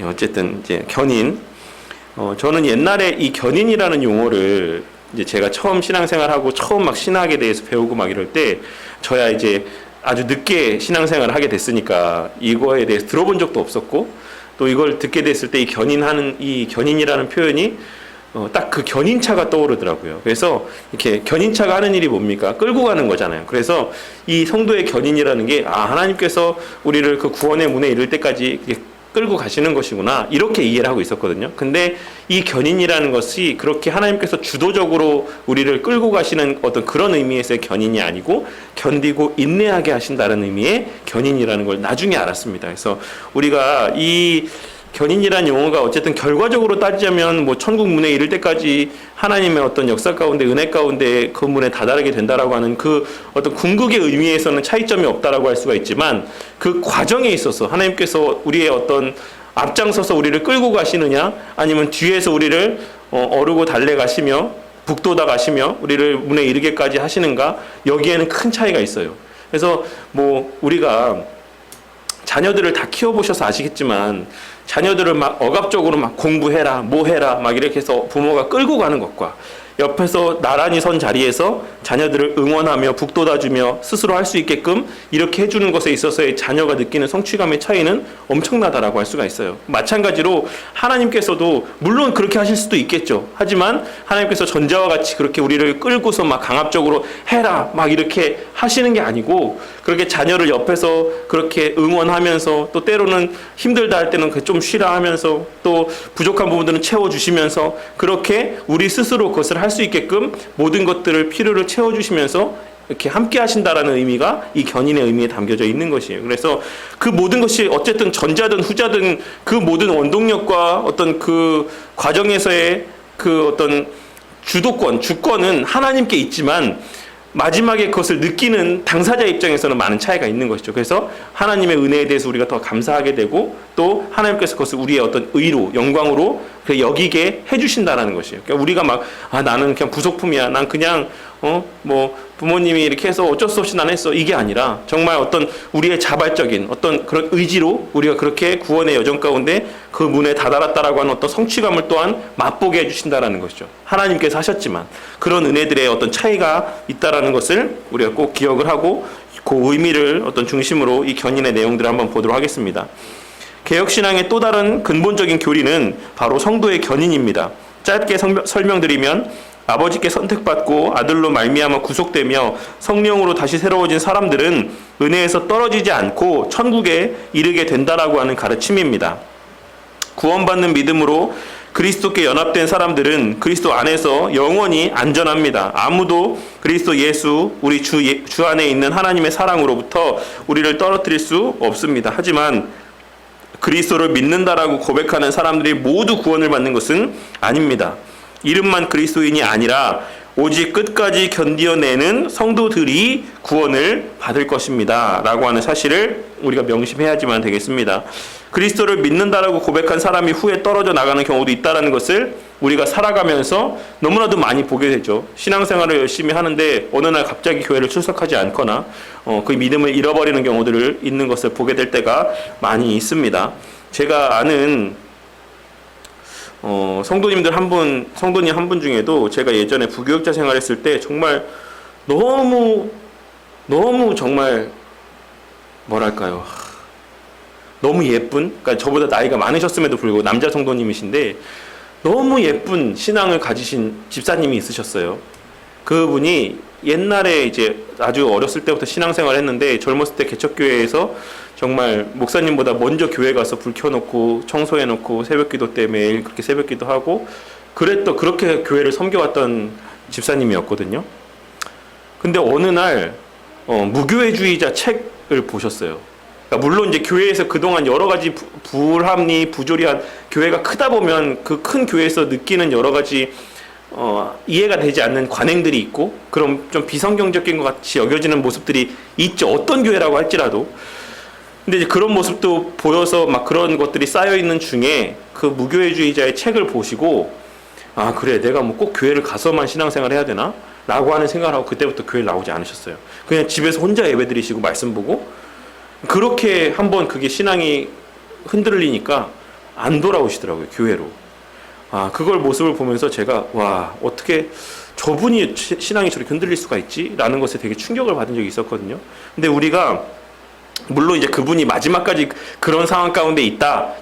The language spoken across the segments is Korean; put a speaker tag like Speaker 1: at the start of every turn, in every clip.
Speaker 1: 어쨌든 이제 견인. 저는 옛날에 이 견인이라는 용어를 이제 제가 처음 신앙생활하고 처음 막 신학에 대해서 배우고 막 이럴 때 저야 이제 아주 늦게 신앙생활을 하게 됐으니까 이거에 대해서 들어본 적도 없었고 또 이걸 듣게 됐을 때 이 견인이라는 표현이 딱 그 견인차가 떠오르더라고요. 그래서 이렇게 견인차가 하는 일이 뭡니까? 끌고 가는 거잖아요. 그래서 이 성도의 견인이라는 게 하나님께서 우리를 그 구원의 문에 이를 때까지 끌고 가시는 것이구나 이렇게 이해를 하고 있었거든요. 근데 이 견인이라는 것이 그렇게 하나님께서 주도적으로 우리를 끌고 가시는 어떤 그런 의미에서의 견인이 아니고 견디고 인내하게 하신다는 의미의 견인이라는 걸 나중에 알았습니다. 그래서 우리가 이 견인이라는 용어가 어쨌든 결과적으로 따지자면 뭐 천국 문에 이를 때까지 하나님의 어떤 역사 가운데 은혜 가운데 그 문에 다다르게 된다라고 하는 그 어떤 궁극의 의미에서는 차이점이 없다라고 할 수가 있지만 그 과정에 있어서 하나님께서 우리의 어떤 앞장서서 우리를 끌고 가시느냐 아니면 뒤에서 우리를 어르고 달래가시며 북돋아 가시며 우리를 문에 이르게까지 하시는가 여기에는 큰 차이가 있어요. 그래서 뭐 우리가 자녀들을 다 키워보셔서 아시겠지만 자녀들을 막 억압적으로 막 공부해라, 뭐 해라, 막 이렇게 해서 부모가 끌고 가는 것과 옆에서 나란히 선 자리에서 자녀들을 응원하며 북돋아주며 스스로 할 수 있게끔 이렇게 해주는 것에 있어서의 자녀가 느끼는 성취감의 차이는 엄청나다라고 할 수가 있어요. 마찬가지로 하나님께서도 물론 그렇게 하실 수도 있겠죠. 하지만 하나님께서 전자와 같이 그렇게 우리를 끌고서 막 강압적으로 해라 막 이렇게 하시는 게 아니고 그렇게 자녀를 옆에서 그렇게 응원하면서 또 때로는 힘들다 할 때는 좀 쉬라 하면서 또 부족한 부분들은 채워주시면서 그렇게 우리 스스로 그것을 할 수 있게끔 모든 것들을 필요를 채워주시면서 이렇게 함께 하신다라는 의미가 이 견인의 의미에 담겨져 있는 것이에요. 그래서 그 모든 것이 어쨌든 전자든 후자든 그 모든 원동력과 어떤 그 과정에서의 그 어떤 주권은 하나님께 있지만 마지막에 그것을 느끼는 당사자 입장에서는 많은 차이가 있는 것이죠. 그래서 하나님의 은혜에 대해서 우리가 더 감사하게 되고 또 하나님께서 그것을 우리의 어떤 의로, 영광으로 여기게 해주신다는 것이에요. 그러니까 우리가 막 나는 그냥 부속품이야. 난 그냥 뭐 부모님이 이렇게 해서 어쩔 수 없이 난 했어. 이게 아니라 정말 어떤 우리의 자발적인 어떤 그런 의지로 우리가 그렇게 구원의 여정 가운데 그 문에 다다랐다라고 하는 어떤 성취감을 또한 맛보게 해주신다라는 것이죠. 하나님께서 하셨지만 그런 은혜들의 어떤 차이가 있다라는 것을 우리가 꼭 기억을 하고 그 의미를 어떤 중심으로 이 견인의 내용들을 한번 보도록 하겠습니다. 개혁신앙의 또 다른 근본적인 교리는 바로 성도의 견인입니다. 짧게 설명드리면 아버지께 선택받고 아들로 말미암아 구속되며 성령으로 다시 새로워진 사람들은 은혜에서 떨어지지 않고 천국에 이르게 된다라고 하는 가르침입니다. 구원받는 믿음으로 그리스도께 연합된 사람들은 그리스도 안에서 영원히 안전합니다. 아무도 그리스도 예수 우리 주 안에 있는 하나님의 사랑으로부터 우리를 떨어뜨릴 수 없습니다. 하지만 그리스도를 믿는다라고 고백하는 사람들이 모두 구원을 받는 것은 아닙니다. 이름만 그리스도인이 아니라 오직 끝까지 견디어내는 성도들이 구원을 받을 것입니다. 라고 하는 사실을 우리가 명심해야지만 되겠습니다. 그리스도를 믿는다라고 고백한 사람이 후에 떨어져 나가는 경우도 있다는 것을 우리가 살아가면서 너무나도 많이 보게 되죠. 신앙생활을 열심히 하는데 어느 날 갑자기 교회를 출석하지 않거나 그 믿음을 잃어버리는 경우들을 있는 것을 보게 될 때가 많이 있습니다. 제가 아는 성도님 한 분 중에도 제가 예전에 부교육자 생활했을 때 정말 너무 정말 뭐랄까요. 너무 예쁜, 그러니까 저보다 나이가 많으셨음에도 불구하고 남자 성도님이신데 너무 예쁜 신앙을 가지신 집사님이 있으셨어요. 그분이 옛날에 이제 아주 어렸을 때부터 신앙생활을 했는데 젊었을 때 개척교회에서 정말 목사님보다 먼저 교회 가서 불 켜놓고 청소해놓고 새벽기도 때 매일 그렇게 새벽기도 하고 그렇게 교회를 섬겨왔던 집사님이었거든요. 근데 어느 날 무교회주의자 책을 보셨어요. 그러니까 물론 이제 교회에서 그동안 여러 가지 불합리, 부조리한 교회가 크다 보면 그 큰 교회에서 느끼는 여러 가지 이해가 되지 않는 관행들이 있고 그럼 좀 비성경적인 것 같이 여겨지는 모습들이 있죠. 어떤 교회라고 할지라도. 근데 이제 그런 모습도 보여서 막 그런 것들이 쌓여 있는 중에 그 무교회주의자의 책을 보시고 그래 내가 뭐 꼭 교회를 가서만 신앙생활 해야 되나? 라고 하는 생각을 하고 그때부터 교회를 나오지 않으셨어요. 그냥 집에서 혼자 예배 드리시고 말씀 보고 그렇게 한번 그게 신앙이 흔들리니까 안 돌아오시더라고요, 교회로. 그걸 모습을 보면서 제가 와, 어떻게 저분이 신앙이 저렇게 흔들릴 수가 있지? 라는 것에 되게 충격을 받은 적이 있었거든요. 근데 우리가 물론 이제 그분이 마지막까지 그런 상황 가운데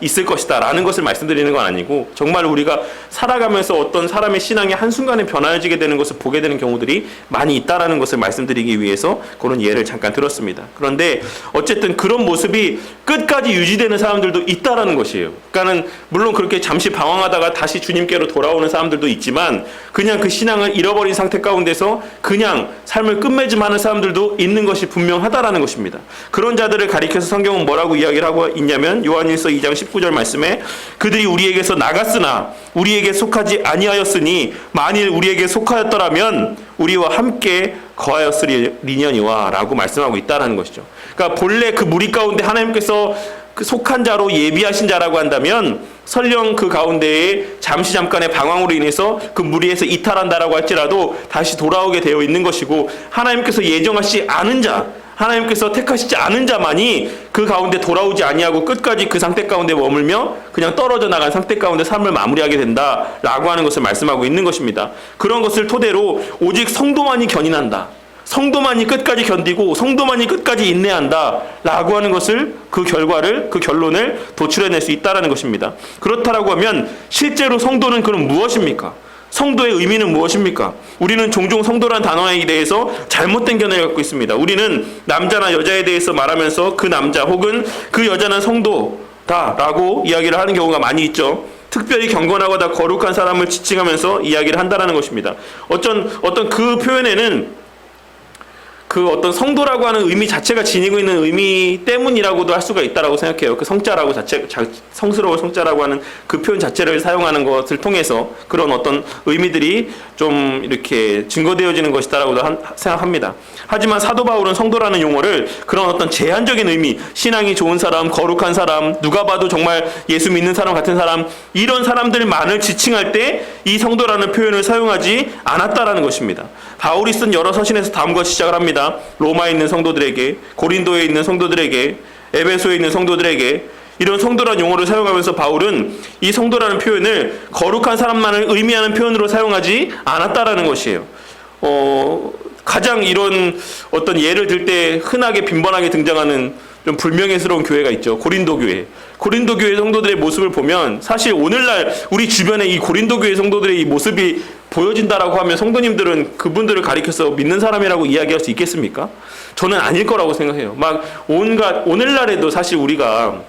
Speaker 1: 있을 것이다 라는 것을 말씀드리는 건 아니고, 정말 우리가 살아가면서 어떤 사람의 신앙이 한순간에 변화해지게 되는 것을 보게 되는 경우들이 많이 있다라는 것을 말씀드리기 위해서 그런 예를 잠깐 들었습니다. 그런데 어쨌든 그런 모습이 끝까지 유지되는 사람들도 있다라는 것이에요. 그러니까는 물론 그렇게 잠시 방황하다가 다시 주님께로 돌아오는 사람들도 있지만, 그냥 그 신앙을 잃어버린 상태 가운데서 그냥 삶을 끝맺음하는 사람들도 있는 것이 분명하다라는 것입니다. 그런 자들을 가리켜서 성경은 뭐라고 이야기를 하고 있냐면, 요한일서 2장 19절 말씀에 그들이 우리에게서 나갔으나 우리에게 속하지 아니하였으니 만일 우리에게 속하였더라면 우리와 함께 거하였으리니와 라고 말씀하고 있다라는 것이죠. 그러니까 본래 그 무리 가운데 하나님께서 그 속한 자로 예비하신 자라고 한다면, 설령 그 가운데에 잠깐의 방황으로 인해서 그 무리에서 이탈한다라고 할지라도 다시 돌아오게 되어 있는 것이고, 하나님께서 예정하시지 않은 자, 하나님께서 택하시지 않은 자만이 그 가운데 돌아오지 아니하고 끝까지 그 상태 가운데 머물며 그냥 떨어져 나간 상태 가운데 삶을 마무리하게 된다라고 하는 것을 말씀하고 있는 것입니다. 그런 것을 토대로 오직 성도만이 견인한다, 성도만이 끝까지 견디고 성도만이 끝까지 인내한다 라고 하는 것을, 그 결론을 도출해낼 수 있다는 것입니다. 그렇다라고 하면 실제로 성도는 그럼 무엇입니까? 성도의 의미는 무엇입니까? 우리는 종종 성도란 단어에 대해서 잘못된 견해를 갖고 있습니다. 우리는 남자나 여자에 대해서 말하면서 그 남자 혹은 그 여자는 성도다라고 이야기를 하는 경우가 많이 있죠. 특별히 경건하고다 거룩한 사람을 지칭하면서 이야기를 한다는 것입니다. 어떤 그 표현에는 그 어떤 성도라고 하는 의미 자체가 지니고 있는 의미 때문이라고도 할 수가 있다라고 생각해요. 그 성자라고 성스러울 성자라고 하는 그 표현 자체를 사용하는 것을 통해서 그런 어떤 의미들이 좀 이렇게 증거되어지는 것이다라고도 생각합니다. 하지만 사도 바울은 성도라는 용어를 그런 어떤 제한적인 의미, 신앙이 좋은 사람, 거룩한 사람, 누가 봐도 정말 예수 믿는 사람 같은 사람, 이런 사람들만을 지칭할 때 이 성도라는 표현을 사용하지 않았다라는 것입니다. 바울이 쓴 여러 서신에서 다음과 시작을 합니다. 로마에 있는 성도들에게, 고린도에 있는 성도들에게, 에베소에 있는 성도들에게, 이런 성도라는 용어를 사용하면서 바울은 이 성도라는 표현을 거룩한 사람만을 의미하는 표현으로 사용하지 않았다라는 것이에요. 가장 이런 어떤 예를 들 때 흔하게 빈번하게 등장하는 좀 불명예스러운 교회가 있죠. 고린도 교회. 고린도 교회 성도들의 모습을 보면 사실 오늘날 우리 주변에 이 고린도 교회 성도들의 이 모습이 보여진다라고 하면 성도님들은 그분들을 가리켜서 믿는 사람이라고 이야기할 수 있겠습니까? 저는 아닐 거라고 생각해요. 오늘날에도 사실 우리가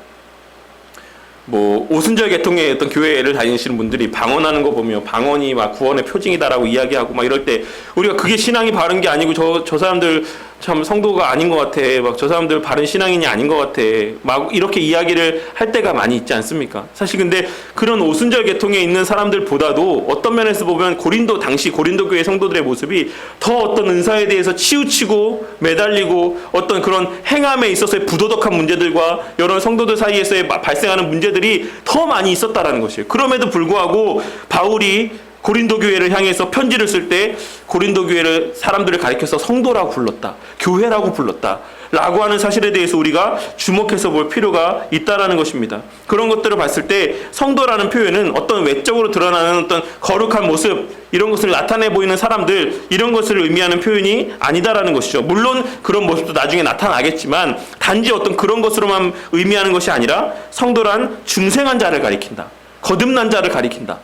Speaker 1: 오순절 계통의 어떤 교회를 다니시는 분들이 방언하는 거 보면 방언이 막 구원의 표징이다라고 이야기하고 막 이럴 때 우리가 그게 신앙이 바른 게 아니고 저 사람들 참 성도가 아닌 것 같아, 막 저 사람들 바른 신앙인이 아닌 것 같아, 막 이렇게 이야기를 할 때가 많이 있지 않습니까? 사실 근데 그런 오순절 계통에 있는 사람들보다도 어떤 면에서 보면 당시 고린도 교회 성도들의 모습이 더 어떤 은사에 대해서 치우치고 매달리고 어떤 그런 행함에 있어서의 부도덕한 문제들과 여러 성도들 사이에서의 발생하는 문제들이 더 많이 있었다라는 것이에요. 그럼에도 불구하고 바울이 고린도 교회를 향해서 편지를 쓸 때 고린도 교회를 사람들을 가리켜서 성도라고 불렀다, 교회라고 불렀다 라고 하는 사실에 대해서 우리가 주목해서 볼 필요가 있다라는 것입니다. 그런 것들을 봤을 때 성도라는 표현은 어떤 외적으로 드러나는 어떤 거룩한 모습, 이런 것을 나타내 보이는 사람들, 이런 것을 의미하는 표현이 아니다라는 것이죠. 물론 그런 모습도 나중에 나타나겠지만 단지 어떤 그런 것으로만 의미하는 것이 아니라 성도란 중생한 자를 가리킨다, 거듭난 자를 가리킨다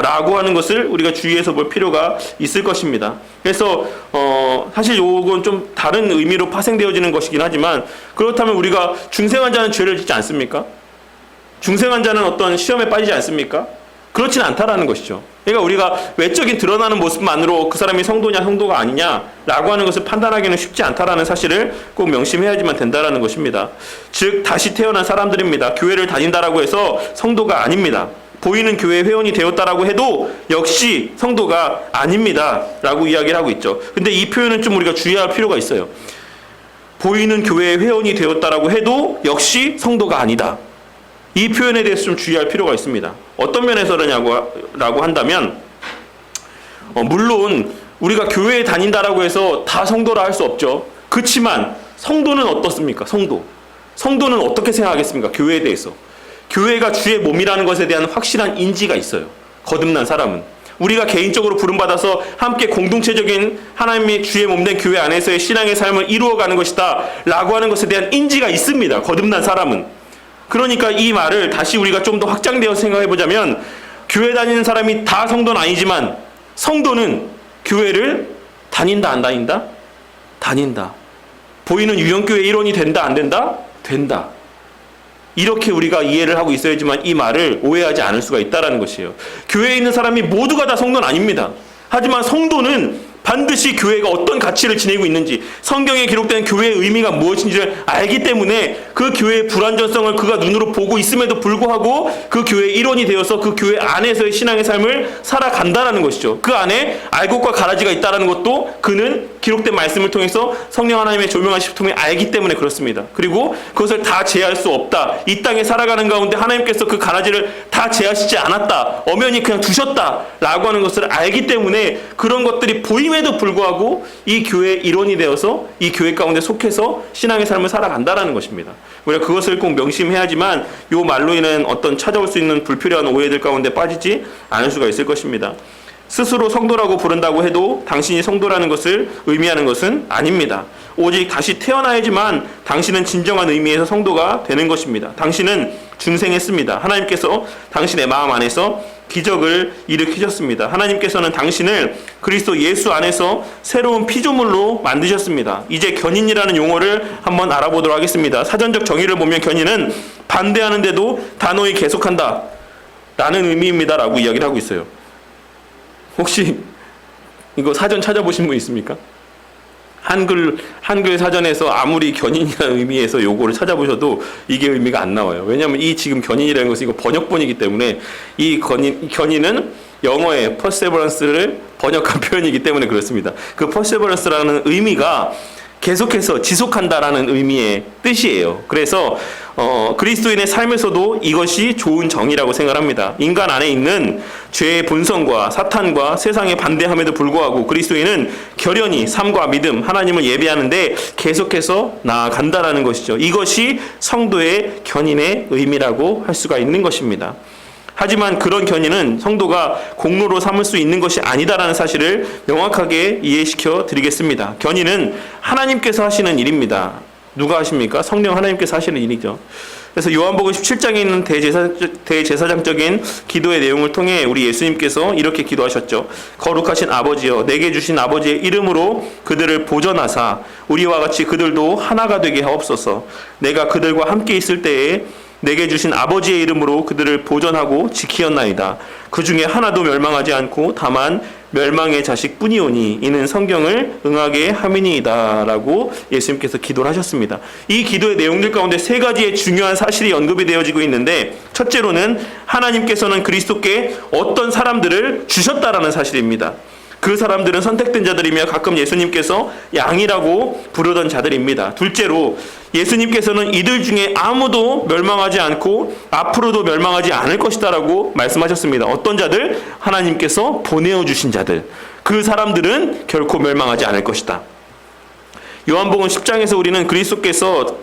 Speaker 1: 라고 하는 것을 우리가 주의해서 볼 필요가 있을 것입니다. 그래서 사실 요건 좀 다른 의미로 파생되어지는 것이긴 하지만, 그렇다면 우리가 중생한 자는 죄를 짓지 않습니까? 중생한 자는 어떤 시험에 빠지지 않습니까? 그렇진 않다라는 것이죠. 그러니까 우리가 외적인 드러나는 모습만으로 그 사람이 성도냐 성도가 아니냐라고 하는 것을 판단하기는 쉽지 않다라는 사실을 꼭 명심해야지만 된다라는 것입니다. 즉 다시 태어난 사람들입니다. 교회를 다닌다라고 해서 성도가 아닙니다. 보이는 교회 회원이 되었다라고 해도 역시 성도가 아닙니다 라고 이야기를 하고 있죠. 근데 이 표현은 좀 우리가 주의할 필요가 있어요. 보이는 교회 회원이 되었다라고 해도 역시 성도가 아니다, 이 표현에 대해서 좀 주의할 필요가 있습니다. 어떤 면에서 그러냐고 한다면, 물론 우리가 교회에 다닌다라고 해서 다 성도라 할 수 없죠. 그렇지만 성도는 어떻습니까? 성도는 어떻게 생각하겠습니까? 교회에 대해서. 교회가 주의 몸이라는 것에 대한 확실한 인지가 있어요. 거듭난 사람은. 우리가 개인적으로 부름받아서 함께 공동체적인 하나님의 주의 몸된 교회 안에서의 신앙의 삶을 이루어가는 것이다 라고 하는 것에 대한 인지가 있습니다. 거듭난 사람은. 그러니까 이 말을 다시 우리가 좀 더 확장되어서 생각해 보자면, 교회 다니는 사람이 다 성도는 아니지만 성도는 교회를 다닌다 안 다닌다? 다닌다. 보이는 유형교회 일원이 된다 안 된다? 된다. 이렇게 우리가 이해를 하고 있어야지만 이 말을 오해하지 않을 수가 있다는 것이에요. 교회에 있는 사람이 모두가 다 성도는 아닙니다. 하지만 성도는 반드시 교회가 어떤 가치를 지니고 있는지, 성경에 기록된 교회의 의미가 무엇인지를 알기 때문에 그 교회의 불완전성을 그가 눈으로 보고 있음에도 불구하고 그 교회의 일원이 되어서 그 교회 안에서의 신앙의 삶을 살아간다는 것이죠. 그 안에 알곡과 가라지가 있다는 것도 그는 기록된 말씀을 통해서 성령 하나님의 조명하심을 통해 알기 때문에 그렇습니다. 그리고 그것을 다 제할 수 없다. 이 땅에 살아가는 가운데 하나님께서 그 가라지를 다 제하시지 않았다. 엄연히 그냥 두셨다. 라고 하는 것을 알기 때문에 그런 것들이 보임에도 불구하고 이 교회의 일원이 되어서 이 교회 가운데 속해서 신앙의 삶을 살아간다는 것입니다. 우리가 그것을 꼭 명심해야지만 이 말로 인한 어떤 찾아올 수 있는 불필요한 오해들 가운데 빠지지 않을 수가 있을 것입니다. 스스로 성도라고 부른다고 해도 당신이 성도라는 것을 의미하는 것은 아닙니다. 오직 다시 태어나야지만 당신은 진정한 의미에서 성도가 되는 것입니다. 당신은 중생했습니다. 하나님께서 당신의 마음 안에서 기적을 일으키셨습니다. 하나님께서는 당신을 그리스도 예수 안에서 새로운 피조물로 만드셨습니다. 이제 견인이라는 용어를 한번 알아보도록 하겠습니다. 사전적 정의를 보면 견인은 반대하는데도 단호히 계속한다 라는 의미입니다 라고 이야기를 하고 있어요. 혹시 이거 사전 찾아보신 분 있습니까? 한글 사전에서 아무리 견인이라는 의미에서 요거를 찾아보셔도 이게 의미가 안 나와요. 왜냐하면 이 지금 견인이라는 것은 이거 번역본이기 때문에 이 견인은 영어의 perseverance를 번역한 표현이기 때문에 그렇습니다. 그 perseverance라는 의미가 계속해서 지속한다라는 의미의 뜻이에요. 그래서 그리스도인의 삶에서도 이것이 좋은 정의라고 생각합니다. 인간 안에 있는 죄의 본성과 사탄과 세상에 반대함에도 불구하고 그리스도인은 결연히 삶과 믿음, 하나님을 예배하는데 계속해서 나아간다라는 것이죠. 이것이 성도의 견인의 의미라고 할 수가 있는 것입니다. 하지만 그런 견인은 성도가 공로로 삼을 수 있는 것이 아니다라는 사실을 명확하게 이해시켜 드리겠습니다. 견인은 하나님께서 하시는 일입니다. 누가 하십니까? 성령 하나님께서 하시는 일이죠. 그래서 요한복음 17장에 있는 대제사장적인 기도의 내용을 통해 우리 예수님께서 이렇게 기도하셨죠. 거룩하신 아버지여, 내게 주신 아버지의 이름으로 그들을 보전하사 우리와 같이 그들도 하나가 되게 하옵소서. 내가 그들과 함께 있을 때에 내게 주신 아버지의 이름으로 그들을 보전하고 지키었나이다. 그 중에 하나도 멸망하지 않고 다만 멸망의 자식뿐이오니 이는 성경을 응하게 함이니이다 라고 예수님께서 기도를 하셨습니다. 이 기도의 내용들 가운데 세 가지의 중요한 사실이 언급이 되어지고 있는데, 첫째로는 하나님께서는 그리스도께 어떤 사람들을 주셨다라는 사실입니다. 그 사람들은 선택된 자들이며 가끔 예수님께서 양이라고 부르던 자들입니다. 둘째로 예수님께서는 이들 중에 아무도 멸망하지 않고 앞으로도 멸망하지 않을 것이다 라고 말씀하셨습니다. 어떤 자들? 하나님께서 보내어 주신 자들. 그 사람들은 결코 멸망하지 않을 것이다. 요한복음 10장에서 우리는 그리스도께서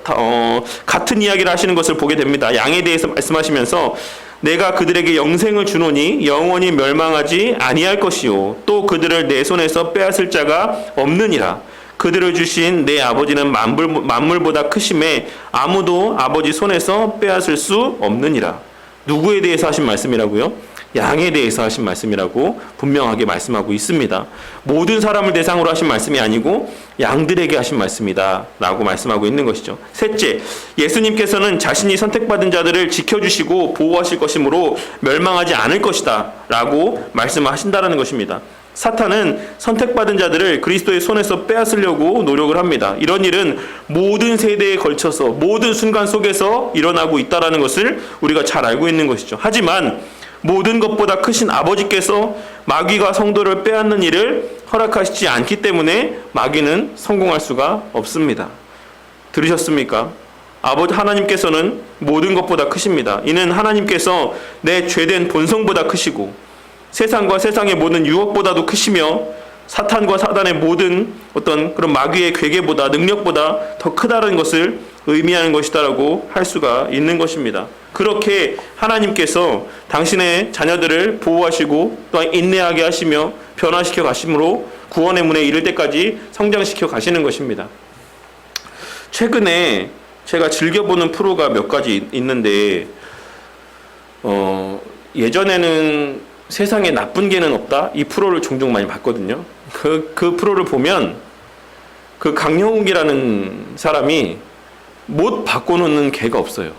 Speaker 1: 같은 이야기를 하시는 것을 보게 됩니다. 양에 대해서 말씀하시면서 내가 그들에게 영생을 주노니 영원히 멸망하지 아니할 것이요 또 그들을 내 손에서 빼앗을 자가 없느니라. 그들을 주신 내 아버지는 만물보다 크심에 아무도 아버지 손에서 빼앗을 수 없느니라. 누구에 대해서 하신 말씀이라고요? 양에 대해서 하신 말씀이라고 분명하게 말씀하고 있습니다. 모든 사람을 대상으로 하신 말씀이 아니고 양들에게 하신 말씀이다 라고 말씀하고 있는 것이죠. 셋째, 예수님께서는 자신이 선택받은 자들을 지켜주시고 보호하실 것이므로 멸망하지 않을 것이다 라고 말씀하신다는 것입니다. 사탄은 선택받은 자들을 그리스도의 손에서 빼앗으려고 노력을 합니다. 이런 일은 모든 세대에 걸쳐서 모든 순간 속에서 일어나고 있다는 것을 우리가 잘 알고 있는 것이죠. 하지만 모든 것보다 크신 아버지께서 마귀가 성도를 빼앗는 일을 허락하시지 않기 때문에 마귀는 성공할 수가 없습니다. 들으셨습니까? 아버지 하나님께서는 모든 것보다 크십니다. 이는 하나님께서 내 죄된 본성보다 크시고 세상과 세상의 모든 유혹보다도 크시며 사탄과 사단의 모든 어떤 그런 마귀의 괴계보다 능력보다 더 크다는 것을 의미하는 것이다라고 할 수가 있는 것입니다. 그렇게 하나님께서 당신의 자녀들을 보호하시고 또한 인내하게 하시며 변화시켜 가심으로 구원의 문에 이를 때까지 성장시켜 가시는 것입니다. 최근에 제가 즐겨보는 프로가 몇 가지 있는데 예전에는 세상에 나쁜 개는 없다? 이 프로를 종종 많이 봤거든요. 그 프로를 보면 그 강영욱이라는 사람이 못 바꿔놓는 개가 없어요.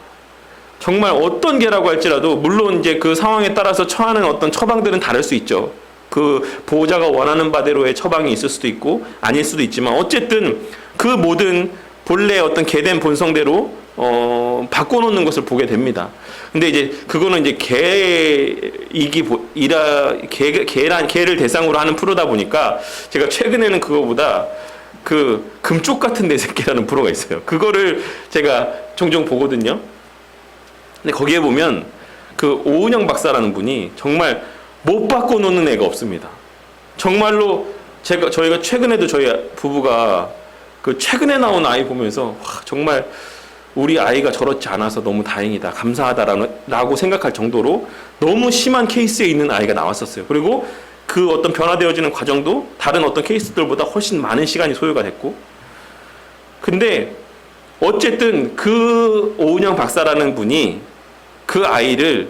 Speaker 1: 정말 어떤 개라고 할지라도 물론 이제 그 상황에 따라서 처하는 어떤 처방들은 다를 수 있죠. 그 보호자가 원하는 바대로의 처방이 있을 수도 있고 아닐 수도 있지만 어쨌든 그 모든 본래 어떤 개된 본성대로 바꿔놓는 것을 보게 됩니다. 근데 이제 그거는 이제 개를 대상으로 하는 프로다 보니까 제가 최근에는 그거보다 그 금쪽 같은 내 새끼라는 프로가 있어요. 그거를 제가 종종 보거든요. 근데 거기에 보면 그 오은영 박사라는 분이 정말 못 바꿔놓는 애가 없습니다. 정말로 저희가 최근에도 저희 부부가 그 최근에 나온 아이 보면서 정말 우리 아이가 저렇지 않아서 너무 다행이다, 감사하다라고 생각할 정도로 너무 심한 케이스에 있는 아이가 나왔었어요. 그리고 그 어떤 변화되어지는 과정도 다른 어떤 케이스들보다 훨씬 많은 시간이 소요가 됐고, 근데 어쨌든 그 오은영 박사라는 분이 그 아이를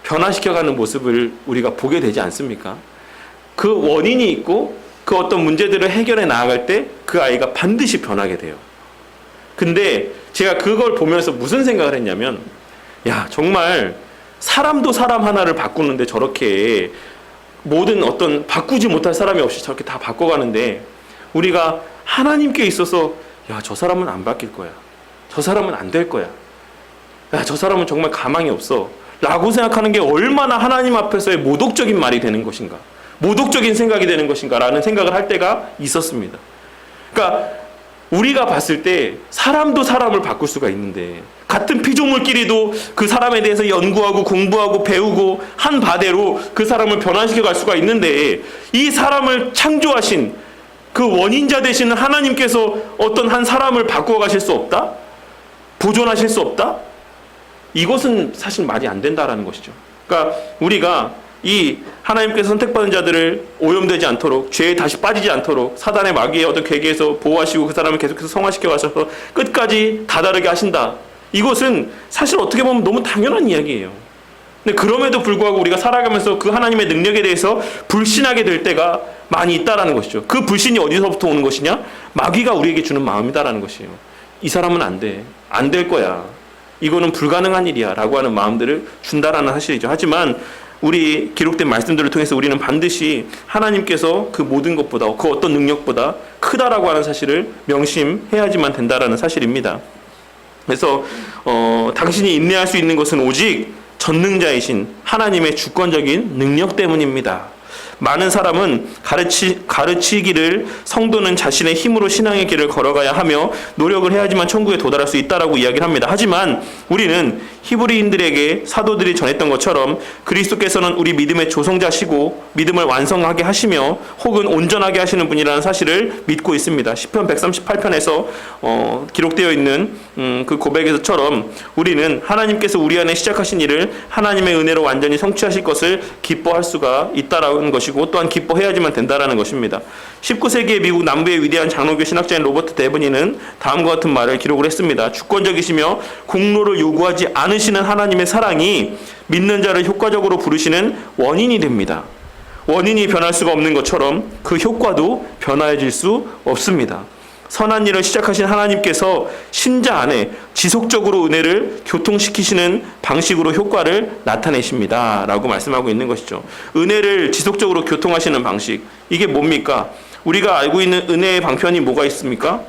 Speaker 1: 변화시켜가는 모습을 우리가 보게 되지 않습니까? 그 원인이 있고 그 어떤 문제들을 해결해 나아갈 때 그 아이가 반드시 변하게 돼요. 근데 제가 그걸 보면서 무슨 생각을 했냐면, 야, 정말 사람도 사람 하나를 바꾸는데 저렇게 모든 어떤 바꾸지 못할 사람이 없이 저렇게 다 바꿔가는데 우리가 하나님께 있어서 야, 저 사람은 안 바뀔 거야, 저 사람은 안 될 거야, 야, 저 사람은 정말 가망이 없어 라고 생각하는 게 얼마나 하나님 앞에서의 모독적인 말이 되는 것인가, 모독적인 생각이 되는 것인가 라는 생각을 할 때가 있었습니다. 그러니까 우리가 봤을 때 사람도 사람을 바꿀 수가 있는데 같은 피조물끼리도 그 사람에 대해서 연구하고 공부하고 배우고 한 바대로 그 사람을 변화시켜 갈 수가 있는데, 이 사람을 창조하신 그 원인자 되시는 하나님께서 어떤 한 사람을 바꾸어 가실 수 없다? 보존하실 수 없다? 이것은 사실 말이 안 된다라는 것이죠. 그러니까 우리가 이 하나님께서 선택받은 자들을 오염되지 않도록, 죄에 다시 빠지지 않도록 사단의 마귀의 어떤 괴계에서 보호하시고 그 사람을 계속해서 성화시켜 가셔서 끝까지 다다르게 하신다. 이것은 사실 어떻게 보면 너무 당연한 이야기예요. 근데 그럼에도 불구하고 우리가 살아가면서 그 하나님의 능력에 대해서 불신하게 될 때가 많이 있다라는 것이죠. 그 불신이 어디서부터 오는 것이냐? 마귀가 우리에게 주는 마음이다라는 것이에요. 이 사람은 안 돼, 안 될 거야, 이거는 불가능한 일이야 라고 하는 마음들을 준다라는 사실이죠. 하지만 우리 기록된 말씀들을 통해서 우리는 반드시 하나님께서 그 모든 것보다, 그 어떤 능력보다 크다라고 하는 사실을 명심해야지만 된다라는 사실입니다. 그래서 당신이 인내할 수 있는 것은 오직 전능자이신 하나님의 주권적인 능력 때문입니다. 많은 사람은 가르치기를 성도는 자신의 힘으로 신앙의 길을 걸어가야 하며 노력을 해야지만 천국에 도달할 수 있다라고 이야기를 합니다. 하지만 우리는 히브리인들에게 사도들이 전했던 것처럼 그리스도께서는 우리 믿음의 조성자시고 믿음을 완성하게 하시며 혹은 온전하게 하시는 분이라는 사실을 믿고 있습니다. 시편 138편에서 기록되어 있는 그 고백에서처럼 우리는 하나님께서 우리 안에 시작하신 일을 하나님의 은혜로 완전히 성취하실 것을 기뻐할 수가 있다라는 것이고, 또한 기뻐해야지만 된다라는 것입니다. 19세기의 미국 남부의 위대한 장로교 신학자인 로버트 데브니는 다음과 같은 말을 기록을 했습니다. 주권적이시며 공로를 요구하지 않으시는 하나님의 사랑이 믿는 자를 효과적으로 부르시는 원인이 됩니다. 원인이 변할 수가 없는 것처럼 그 효과도 변화해질 수 없습니다. 선한 일을 시작하신 하나님께서 신자 안에 지속적으로 은혜를 교통시키시는 방식으로 효과를 나타내십니다 라고 말씀하고 있는 것이죠. 은혜를 지속적으로 교통하시는 방식, 이게 뭡니까? 우리가 알고 있는 은혜의 방편이 뭐가 있습니까?